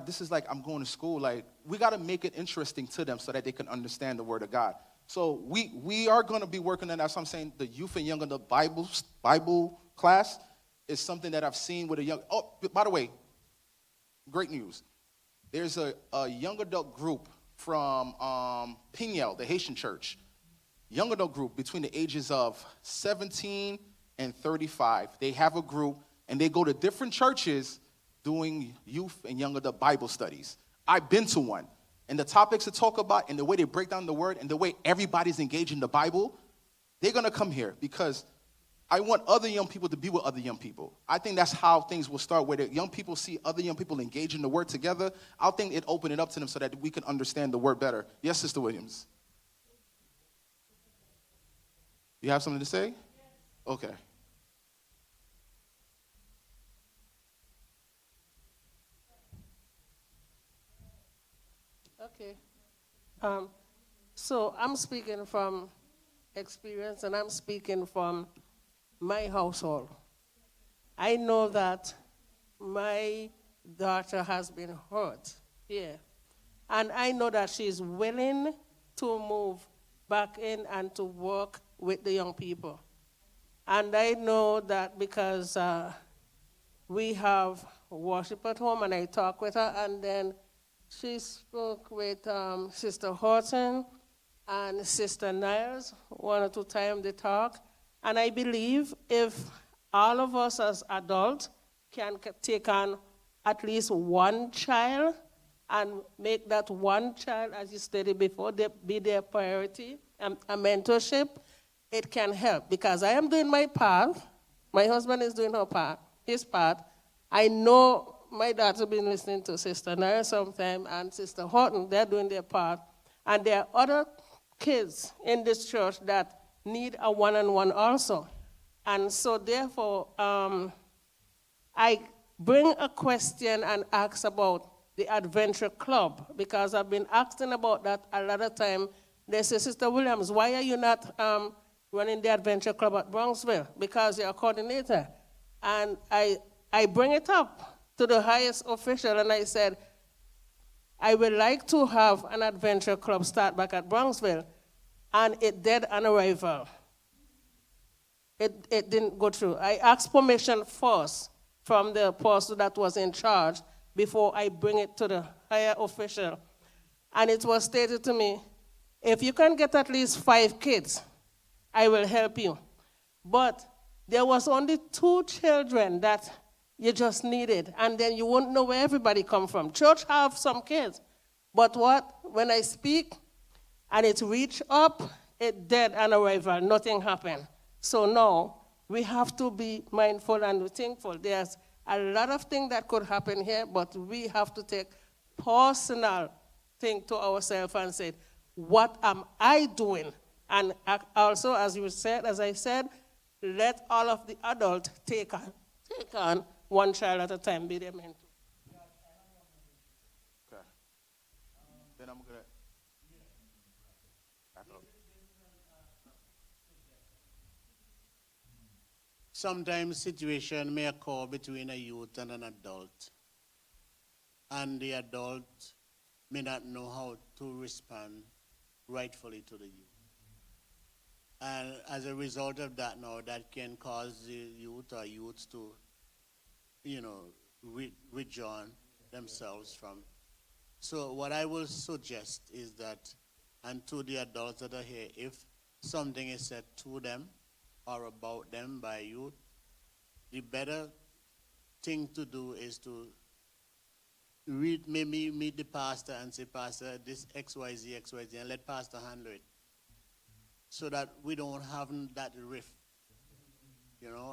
This is like I'm going to school. Like, we got to make it interesting to them so that they can understand the Word of God. So we are going to be working on that. That's what I'm saying. The youth and young adult Bible class is something that I've seen with a young. Oh, by the way, great news. There's a young adult group from Pignel, the Haitian church. Young adult group between the ages of 17 and 35. They have a group, and they go to different churches doing youth and young adult Bible studies. I've been to one. And the topics to talk about and the way they break down the word and the way everybody's engaged in the Bible, they're going to come here because I want other young people to be with other young people. I think that's how things will start, where the young people see other young people engage in the word together. I think it open it up to them so that we can understand the word better. Yes, Sister Williams? You have something to say? Okay. Okay. So I'm speaking from experience, and I'm speaking from my household. I know that my daughter has been hurt here, and I know that she's willing to move back in and to work with the young people. And I know that because we have worship at home, and I talk with her, and then she spoke with Sister Horton and Sister Niles 1 or 2 times they talk. And I believe if all of us as adults can take on at least one child and make that one child, as you stated before, be their priority, a mentorship, it can help. Because I am doing my part. My husband is doing his part. I know my daughter been listening to Sister Nara sometime and Sister Horton. They're doing their part. And there are other kids in this church that need a one-on-one also. And so therefore, I bring a question and ask about the Adventure Club, because I've been asking about that a lot of time. They say, Sister Williams, why are you not running the Adventure Club at Brownsville? Because you're a coordinator. And I bring it up to the highest official, and I said, I would like to have an adventure club start back at Brownsville, and it dead on arrival. it didn't go through. I asked permission first from the apostle that was in charge before I bring it to the higher official. And it was stated to me, if you can get at least 5 kids, I will help you. But there was only 2 children that you just needed, and then you won't know where everybody come from. Church have some kids, but when I speak and it reach up, it dead on arrival, nothing happened. So now we have to be mindful and thankful. There's a lot of things that could happen here, but we have to take personal thing to ourselves and say, what am I doing? And also, as I said, let all of the adults take on one child at a time, be their mentor. Okay. Then I'm going to back up. Sometimes situation may occur between a youth and an adult, and the adult may not know how to respond rightfully to the youth. And as a result of that now, that can cause the youth or youths to, withdraw themselves from. So what I will suggest is that, and to the adults that are here, if something is said to them or about them by youth, the better thing to do is to maybe meet the pastor and say, Pastor, this XYZ, and let pastor handle it. So that we don't have that rift,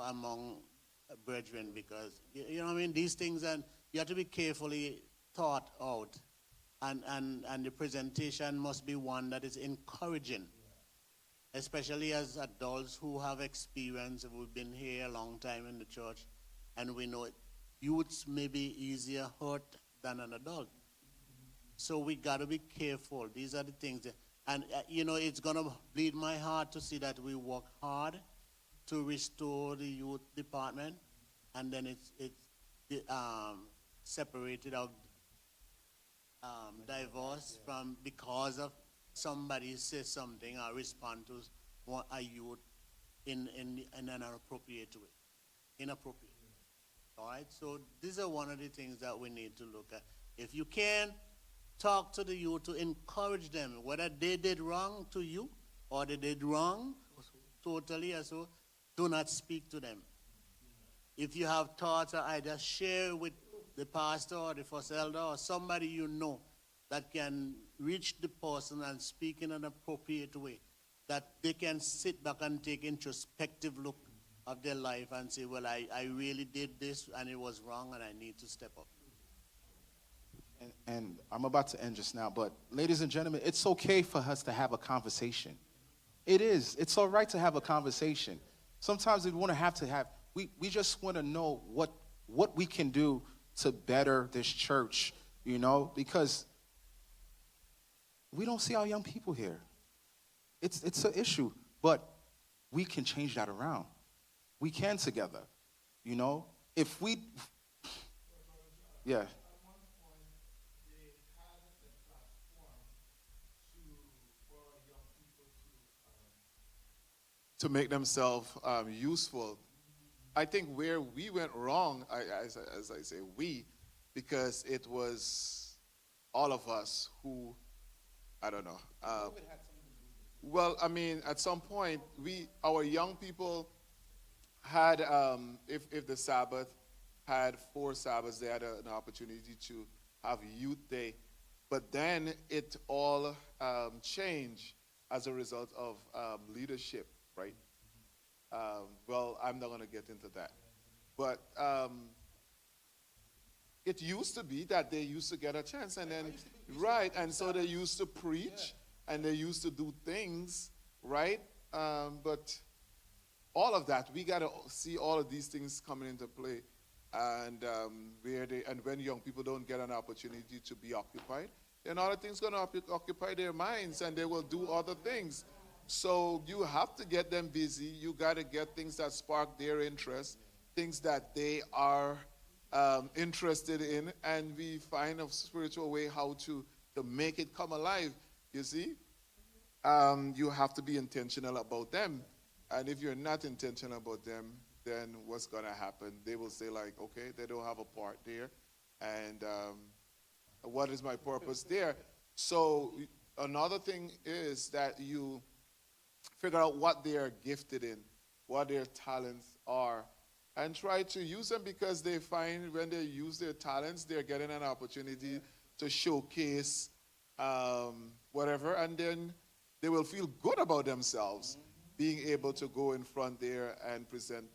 among brethren, because, these things, and you have to be carefully thought out, and the presentation must be one that is encouraging, especially as adults who have experience. We've been here a long time in the church, and we know it. Youths may be easier hurt than an adult. So we got to be careful. These are the things that, and, it's going to bleed my heart to see that we work hard to restore the youth department, and then it's separated out, divorced from because of somebody says something or respond to a youth in an inappropriate way. Inappropriate. All right? So these are one of the things that we need to look at. If you can, talk to the youth to encourage them, whether they did wrong to you or they did wrong totally, or so, do not speak to them. If you have thoughts, either share with the pastor or the first elder or somebody that can reach the person and speak in an appropriate way, that they can sit back and take introspective look of their life and say, well, I really did this and it was wrong and I need to step up. And I'm about to end just now, but ladies and gentlemen, it's okay for us to have a conversation. It is. It's all right to have a conversation. Sometimes we want to have, we just want to know what we can do to better this church, because we don't see our young people here. It's an issue, but we can change that around. We can together, if we, yeah. To make themselves useful. I think where we went wrong, as I say, because it was all of us who, I don't know. Well, at some point, our young people had, if the Sabbath had 4 Sabbaths, they had an opportunity to have youth day. But then it all changed as a result of leadership. Right? Well, I'm not going to get into that. But it used to be that they used to get a chance, and then, right, and so they used to preach, and they used to do things, right? But all of that, we got to see all of these things coming into play, and when young people don't get an opportunity to be occupied, then other things going to occupy their minds, and they will do other things. So you have to get them busy. You got to get things that spark their interest, things that they are interested in, and we find a spiritual way how to make it come alive, you see? You have to be intentional about them. And if you're not intentional about them, then what's going to happen? They will say, like, okay, they don't have a part there. And what is my purpose there? So another thing is that you figure out what they are gifted in, what their talents are, and try to use them, because they find when they use their talents, they're getting an opportunity to showcase whatever, and then they will feel good about themselves being able to go in front there and present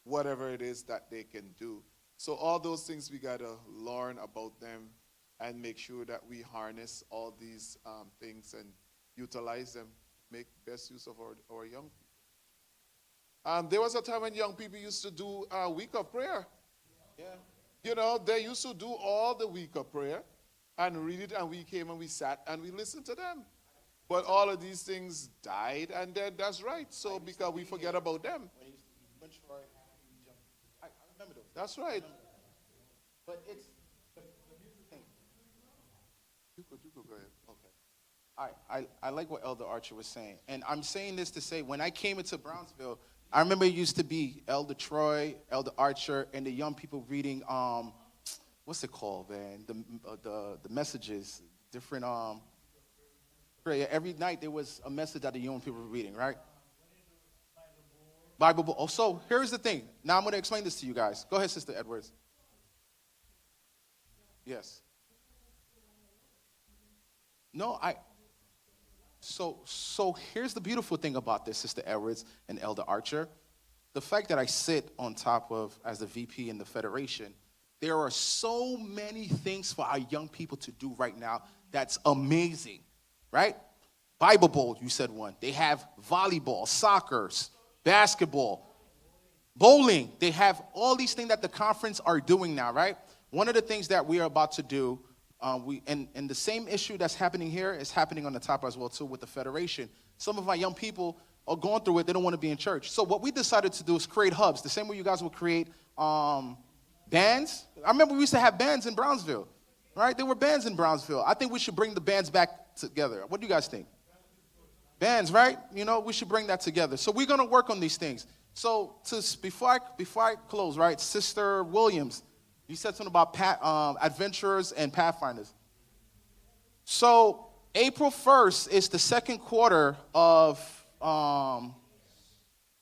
whatever it is that they can do. So all those things we got to learn about them and make sure that we harness all these things and utilize them, make best use of our young people. There was a time when young people used to do a week of prayer. Yeah. You know, they used to do all the week of prayer and read it, and we came and we sat and we listened to them. But all of these things died, and then that's right. So because we forget about them. I remember those. That's right. But it's the music thing. You could go ahead. Okay. I like what Elder Archer was saying. And I'm saying this to say, when I came into Brownsville, I remember it used to be Elder Troy, Elder Archer, and the young people reading, what's it called, man? The messages, different, prayer. Every night there was a message that the young people were reading, right? Bible. Oh, so here's the thing. Now I'm going to explain this to you guys. Go ahead, Sister Edwards. Yes. No, So here's the beautiful thing about this, Sister Edwards and Elder Archer. The fact that I sit on top of, as the VP in the Federation, there are so many things for our young people to do right now that's amazing, right? Bible Bowl, you said one. They have volleyball, soccer, basketball, bowling. They have all these things that the conference are doing now, right? One of the things that we are about to do, and the same issue that's happening here is happening on the top as well, too, with the Federation. Some of our young people are going through it. They don't want to be in church. So what we decided to do is create hubs, the same way you guys would create bands. I remember we used to have bands in Brownsville, right? There were bands in Brownsville. I think we should bring the bands back together. What do you guys think? Bands, right? You know, we should bring that together. So we're going to work on these things. So before I close, right, Sister Williams, you said something about adventurers and pathfinders. So April 1st is the second quarter of not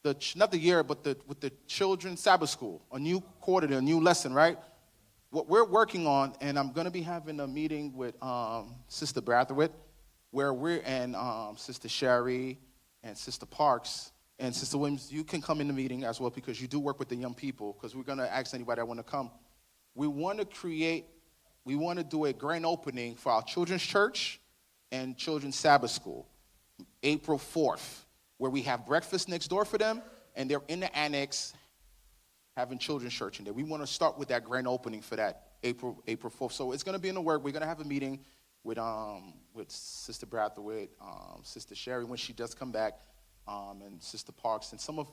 the year, but with the children's Sabbath school, a new quarter, a new lesson, right? What we're working on, and I'm going to be having a meeting with Sister Brathwaite, where and Sister Sherry and Sister Parks and Sister Williams, you can come in the meeting as well because you do work with the young people, because we're going to ask anybody that want to come. We want to do a grand opening for our children's church and children's Sabbath school, April 4th, where we have breakfast next door for them, and they're in the annex having children's church in there. We want to start with that grand opening for that April 4th. So it's going to be in the work. We're going to have a meeting with Sister Brathwaite, Sister Sherry when she does come back, and Sister Parks,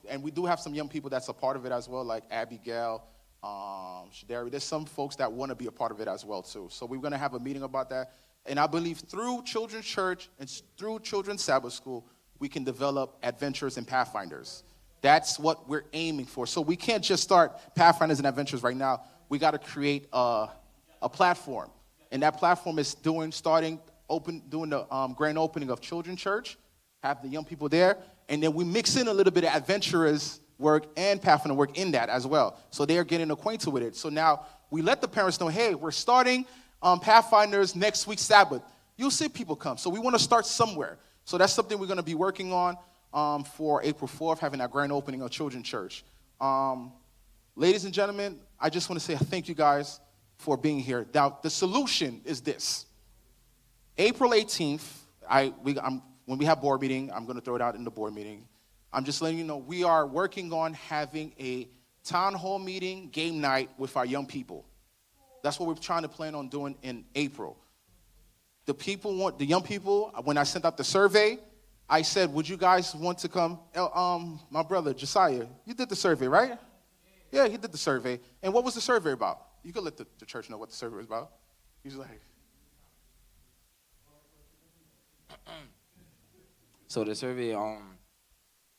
and we do have some young people that's a part of it as well, like Abigail, Shadari. There's some folks that want to be a part of it as well too. So we're going to have a meeting about that, and I believe through Children's Church and through Children's Sabbath School, we can develop adventurers and pathfinders. That's what we're aiming for. So we can't just start pathfinders and adventurers right now. We got to create a platform. And that platform is doing the grand opening of Children's Church, have the young people there, and then we mix in a little bit of adventurers work and pathfinder work in that as well. So they're getting acquainted with it. So now we let the parents know, hey, we're starting Pathfinders next week Sabbath. You'll see people come. So we want to start somewhere. So that's something we're going to be working on for April 4th, having our grand opening of Children's Church. Ladies and gentlemen, I just want to say thank you guys for being here. Now, the solution is this. April 18th, when we have board meeting, I'm going to throw it out in the board meeting. I'm just letting you know we are working on having a town hall meeting, game night with our young people. That's what we're trying to plan on doing in April. The young people, when I sent out the survey, I said, would you guys want to come? My brother, Josiah, you did the survey, right? Yeah, he did the survey. And what was the survey about? You could let the church know what the survey was about. He's like. So the survey,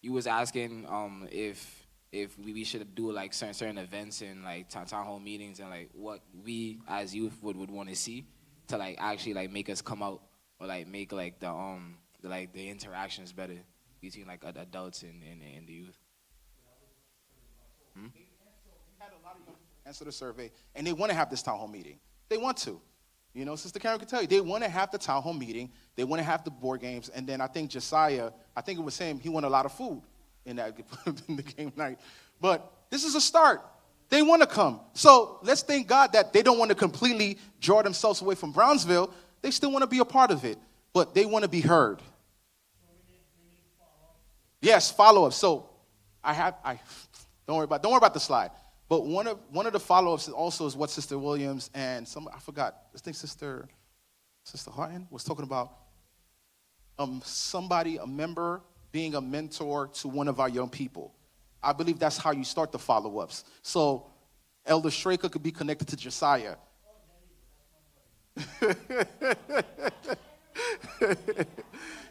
you was asking if we should do like certain events and like town hall meetings and like what we as youth would want to see to like actually like make us come out or like make like the interactions better between like adults and the youth. Had a lot of young people answer the survey, and they want to have this town hall meeting. They want to. You know, Sister Karen can tell you, they want to have the town hall meeting. They want to have the board games. And then I think Josiah, I think it was him, he wanted a lot of food in that in the game night. But this is a start. They want to come. So let's thank God that they don't want to completely draw themselves away from Brownsville. They still want to be a part of it, but they want to be heard. Yes, follow-up. So don't worry about the slide. But one of the follow-ups also is what Sister Williams and I forgot. I think Sister Harton was talking about. A member being a mentor to one of our young people. I believe that's how you start the follow-ups. So Elder Straker could be connected to Josiah.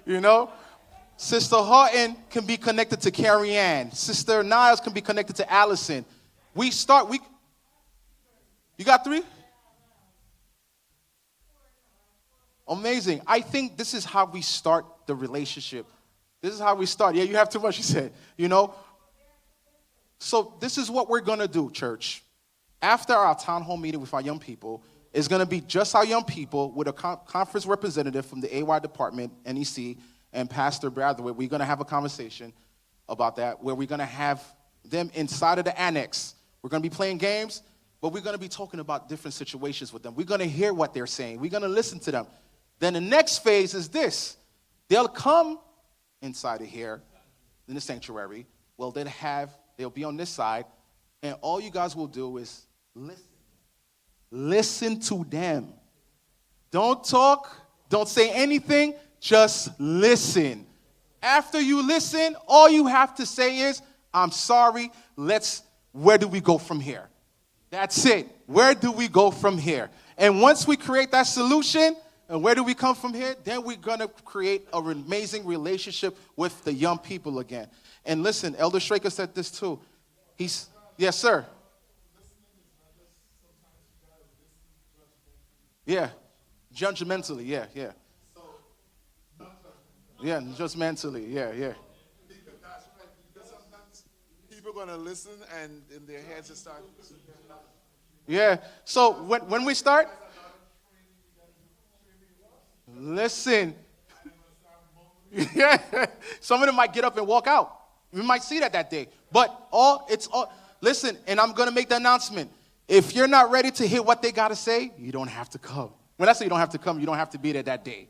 You know? Sister Harton can be connected to Carrie Ann. Sister Niles can be connected to Allison. You got 3? Amazing. I think this is how we start the relationship. This is how we start. Yeah, you have too much, she said. You know? So this is what we're going to do, church. After our town hall meeting with our young people, it's going to be just our young people with a conference representative from the AY department, NEC, and Pastor Brathwaite. We're going to have a conversation about that, where we're going to have them inside of the annex. We're going to be playing games, but we're going to be talking about different situations with them. We're going to hear what they're saying. We're going to listen to them. Then the next phase is this. They'll come inside of here in the sanctuary. Well, they'll be on this side, and all you guys will do is listen. Listen to them. Don't talk. Don't say anything. Just listen. After you listen, all you have to say is, I'm sorry, where do we go from here? That's it. Where do we go from here? And once we create that solution, and where do we come from here? Then we're going to create an amazing relationship with the young people again. And listen, Elder Straker said this too. Yes, sir. Yeah, judgmentally, yeah. Yeah, just mentally, yeah. Because sometimes people are going to listen and in their heads just start. Yeah, so when we start, listen. Yeah, some of them might get up and walk out. We might see that day. But listen, and I'm going to make the announcement. If you're not ready to hear what they got to say, you don't have to come. When I say you don't have to come, you don't have to be there that day.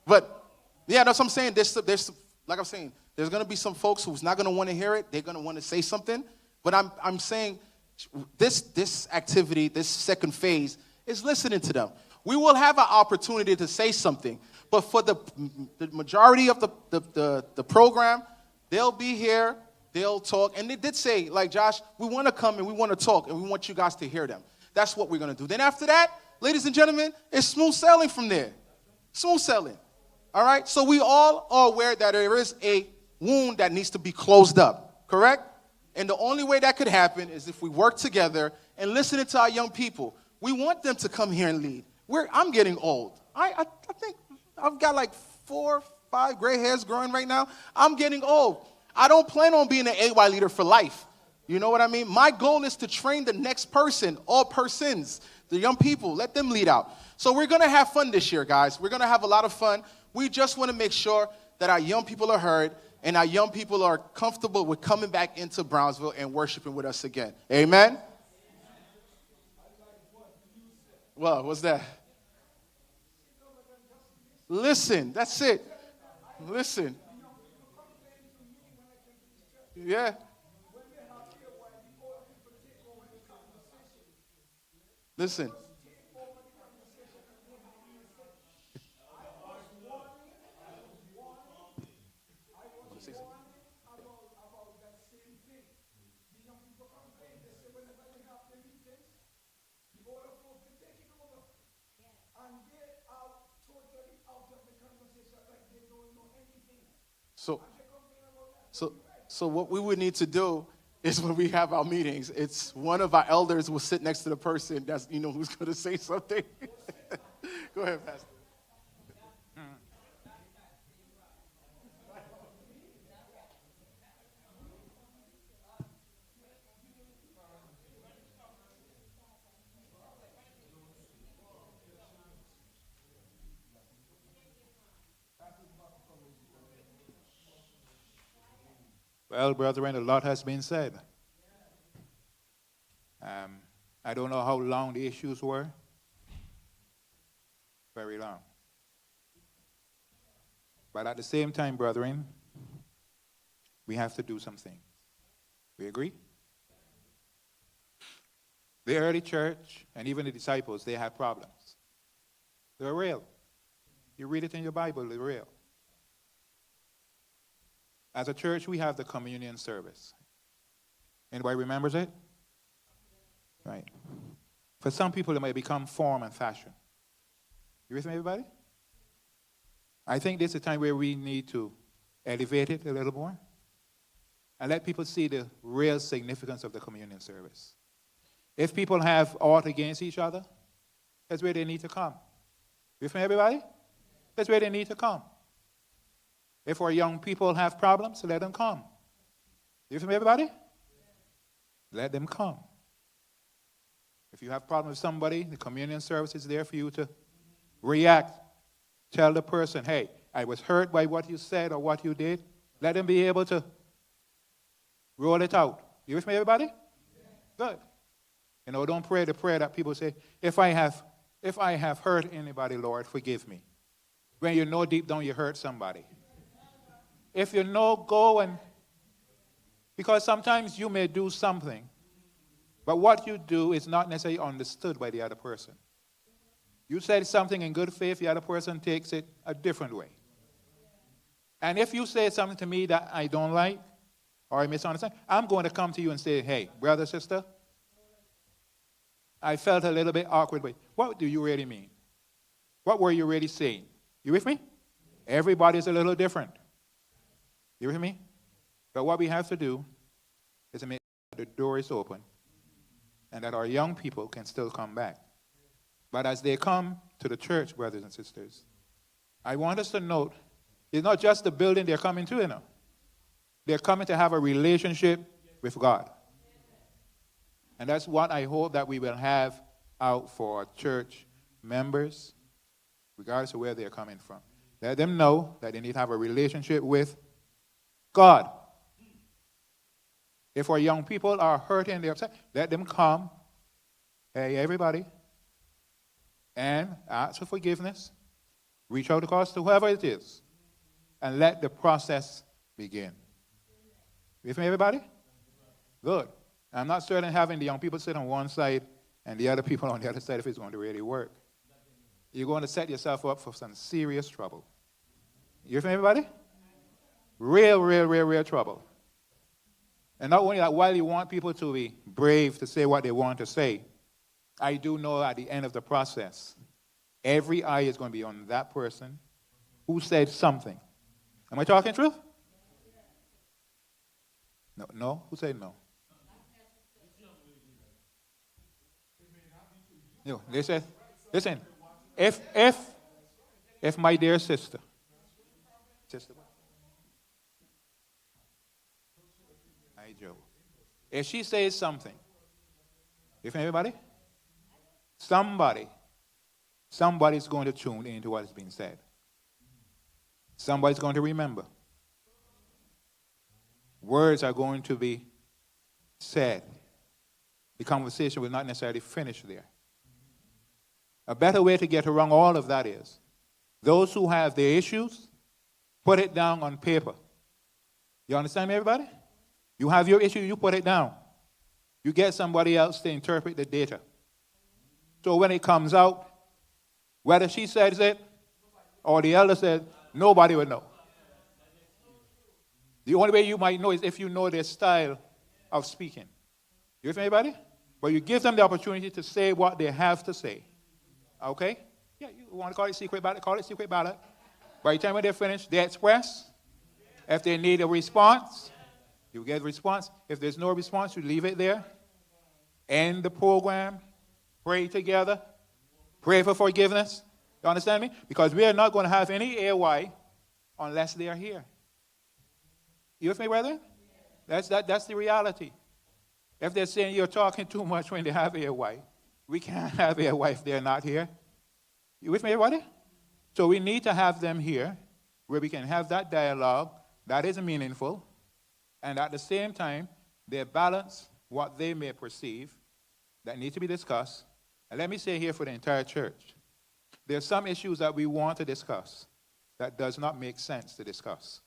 But, yeah, that's what I'm saying. There's like I'm saying, there's going to be some folks who's not going to want to hear it. They're going to want to say something. But I'm saying this activity, this second phase, is listening to them. We will have an opportunity to say something. But for the majority of the program, they'll be here. They'll talk. And they did say, like, Josh, we want to come and we want to talk, and we want you guys to hear them. That's what we're going to do. Then after that, ladies and gentlemen, it's smooth sailing from there. Smooth sailing. All right? So we all are aware that there is a wound that needs to be closed up. Correct? And the only way that could happen is if we work together and listen to our young people. We want them to come here and lead. I'm getting old. I think I've got like 4, 5 gray hairs growing right now. I'm getting old. I don't plan on being an AY leader for life. You know what I mean? My goal is to train the next person, all persons, the young people, let them lead out. So we're going to have fun this year, guys. We're going to have a lot of fun. We just want to make sure that our young people are heard and our young people are comfortable with coming back into Brownsville and worshiping with us again. Amen? Well, what's that? Listen, that's it. Listen. Yeah. Listen. So, So what we would need to do is when we have our meetings, it's one of our elders will sit next to the person that's, who's going to say something. Go ahead, Pastor. Well, brethren, a lot has been said. I don't know how long the issues were. Very long. But at the same time, brethren, we have to do some things. We agree? The early church and even the disciples, they had problems. They're real. You read it in your Bible, they're real. As a church, we have the communion service. Anybody remembers it? Right. For some people, it may become form and fashion. You with me, everybody? I think this is a time where we need to elevate it a little more and let people see the real significance of the communion service. If people have aught against each other, that's where they need to come. You with me, everybody? That's where they need to come. If our young people have problems, let them come. You with me, everybody? Let them come. If you have problems with somebody, the communion service is there for you to react. Tell the person, hey, I was hurt by what you said or what you did. Let them be able to roll it out. You with me, everybody? Good. Don't pray the prayer that people say, if I have hurt anybody, Lord, forgive me. When you know deep down you hurt somebody. If you know, go and, because sometimes you may do something, but what you do is not necessarily understood by the other person. You said something in good faith, the other person takes it a different way. And if you say something to me that I don't like, or I misunderstand, I'm going to come to you and say, hey, brother, sister, I felt a little bit awkward, but what do you really mean? What were you really saying? You with me? Everybody's a little different. You with me? But what we have to do is to make sure the door is open and that our young people can still come back. But as they come to the church, brothers and sisters, I want us to note, it's not just the building they're coming to, They're coming to have a relationship with God. And that's what I hope that we will have out for our church members, regardless of where they're coming from. Let them know that they need to have a relationship with God. If our young people are hurting, they're upset, let them come, hey, everybody, and ask for forgiveness, reach out across to whoever it is, and let the process begin. With me, everybody? Good. I'm not certain having the young people sit on one side and the other people on the other side if it's going to really work. You're going to set yourself up for some serious trouble. You with me, everybody? Real trouble. And not only that, while you want people to be brave to say what they want to say, I do know at the end of the process, every eye is going to be on that person who said something. Am I talking truth? No? Who said no? No, listen, if my dear sister, hi Joe, if she says something, if everybody, somebody's going to tune into what is being said. Somebody's going to remember. Words are going to be said. The conversation will not necessarily finish there. A better way to get around all of that is, those who have their issues, put it down on paper. You understand me, everybody? You have your issue, you put it down. You get somebody else to interpret the data. So when it comes out, whether she says it or the elder says, nobody will know. The only way you might know is if you know their style of speaking. You with me, everybody? But you give them the opportunity to say what they have to say. Okay? Yeah, you want to call it secret ballot? Call it secret ballot. By the time when they're finished, they express, If they need a response, you get a response. If there's no response, you leave it there. End the program. Pray together. Pray for forgiveness. You understand me? Because we are not going to have any AY unless they are here. You with me, brethren? That's the reality. If they're saying you're talking too much when they have AY, we can't have AY if they're not here. You with me, everybody? So we need to have them here where we can have that dialogue that is meaningful, and at the same time, they balance what they may perceive that need to be discussed. And let me say here for the entire church, there are some issues that we want to discuss that does not make sense to discuss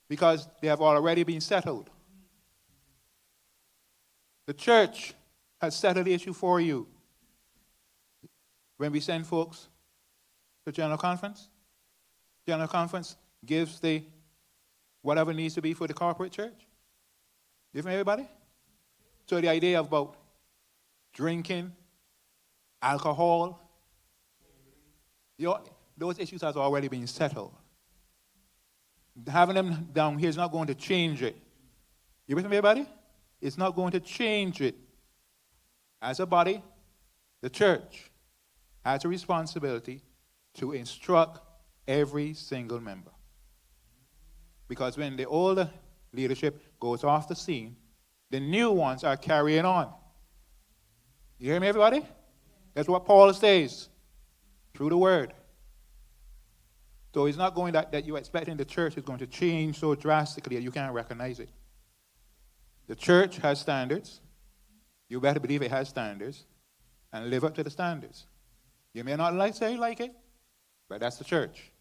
because they have already been settled. The church has settled the issue for you. When we send folks to General Conference gives the whatever needs to be for the corporate church. You from everybody? So the idea about drinking, alcohol, those issues has already been settled. Having them down here is not going to change it. You with me, everybody? It's not going to change it. As a body, the church has a responsibility to instruct every single member. Because when the older leadership goes off the scene, the new ones are carrying on. You hear me, everybody? That's what Paul says through the word. So it's not going that you're expecting the church is going to change so drastically that you can't recognize it. The church has standards. You better believe it has standards and live up to the standards. You may not like it, but that's the church.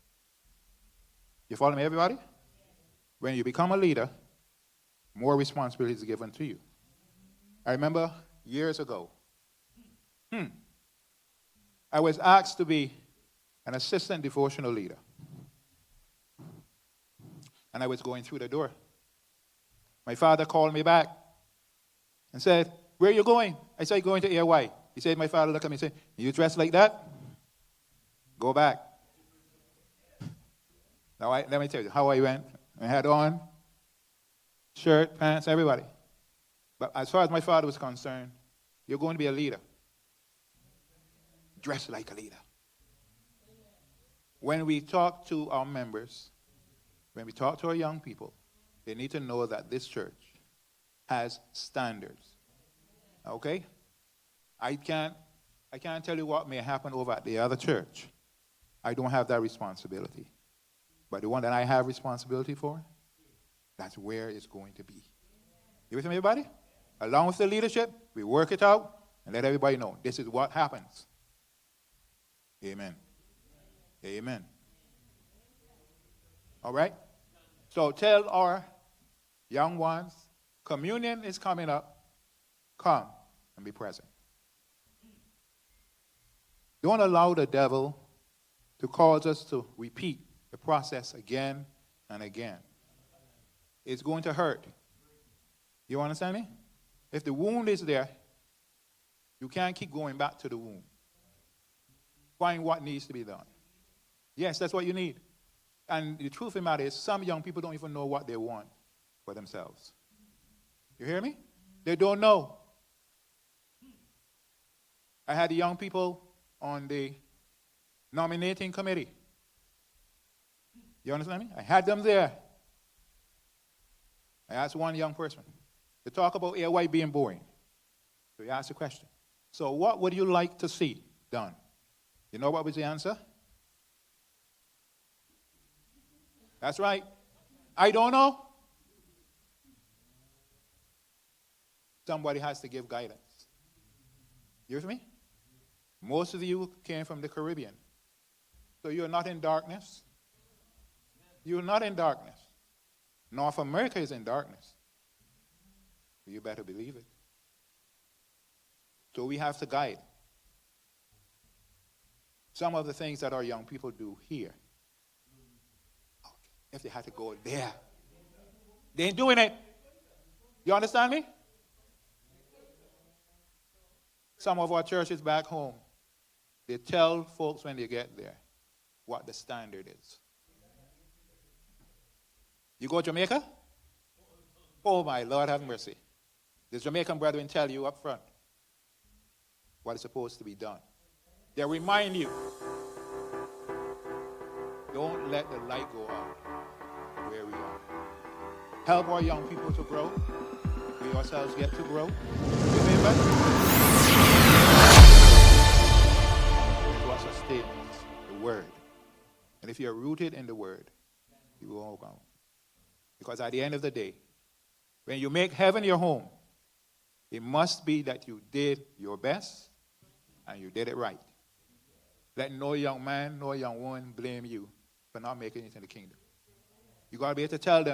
You follow me, everybody? When you become a leader, more responsibility is given to you. I remember years ago, I was asked to be an assistant devotional leader. And I was going through the door. My father called me back and said, "Where are you going?" I said, "Going to AY." He said, my father looked at me and said, "You dress like that? Go back." Now, let me tell you how I went. I had on shirt, pants, everybody. But as far as my father was concerned, you're going to be a leader. Dress like a leader. When we talk to our members, when we talk to our young people, they need to know that this church has standards. Okay? I can't tell you what may happen over at the other church. I don't have that responsibility. But the one that I have responsibility for, that's where it's going to be. You with me, everybody? Along with the leadership, we work it out and let everybody know this is what happens. Amen. Amen. All right? So tell our young ones, communion is coming up. Come and be present. Don't allow the devil to cause us to repeat the process again and again. It's going to hurt. You understand me? If the wound is there, you can't keep going back to the wound. Find what needs to be done. Yes, that's what you need. And the truth of the matter is, some young people don't even know what they want for themselves. You hear me? They don't know. I had the young people on the nominating committee. You understand me? I had them there. I asked one young person to talk about AY being boring. So he asked a question. So what would you like to see done? You know what was the answer? That's right. I don't know. Somebody has to give guidance. You with me? Most of you came from the Caribbean. So you're not in darkness. You're not in darkness. North America is in darkness. You better believe it. So we have to guide. Some of the things that our young people do here, if they had to go there, they ain't doing it. You understand me? Some of our churches back home, they tell folks when they get there what the standard is. You go to Jamaica? Oh, my Lord, have mercy. The Jamaican brethren tell you up front what is supposed to be done. They remind you, don't let the light go out where we are. Help our young people to grow. We ourselves get to grow. Remember? It was a statement, the word. And if you're rooted in the word, you will overcome. Because at the end of the day, when you make heaven your home, it must be that you did your best and you did it right. Let no young man, no young woman blame you for not making it in the kingdom. You got to be able to tell them,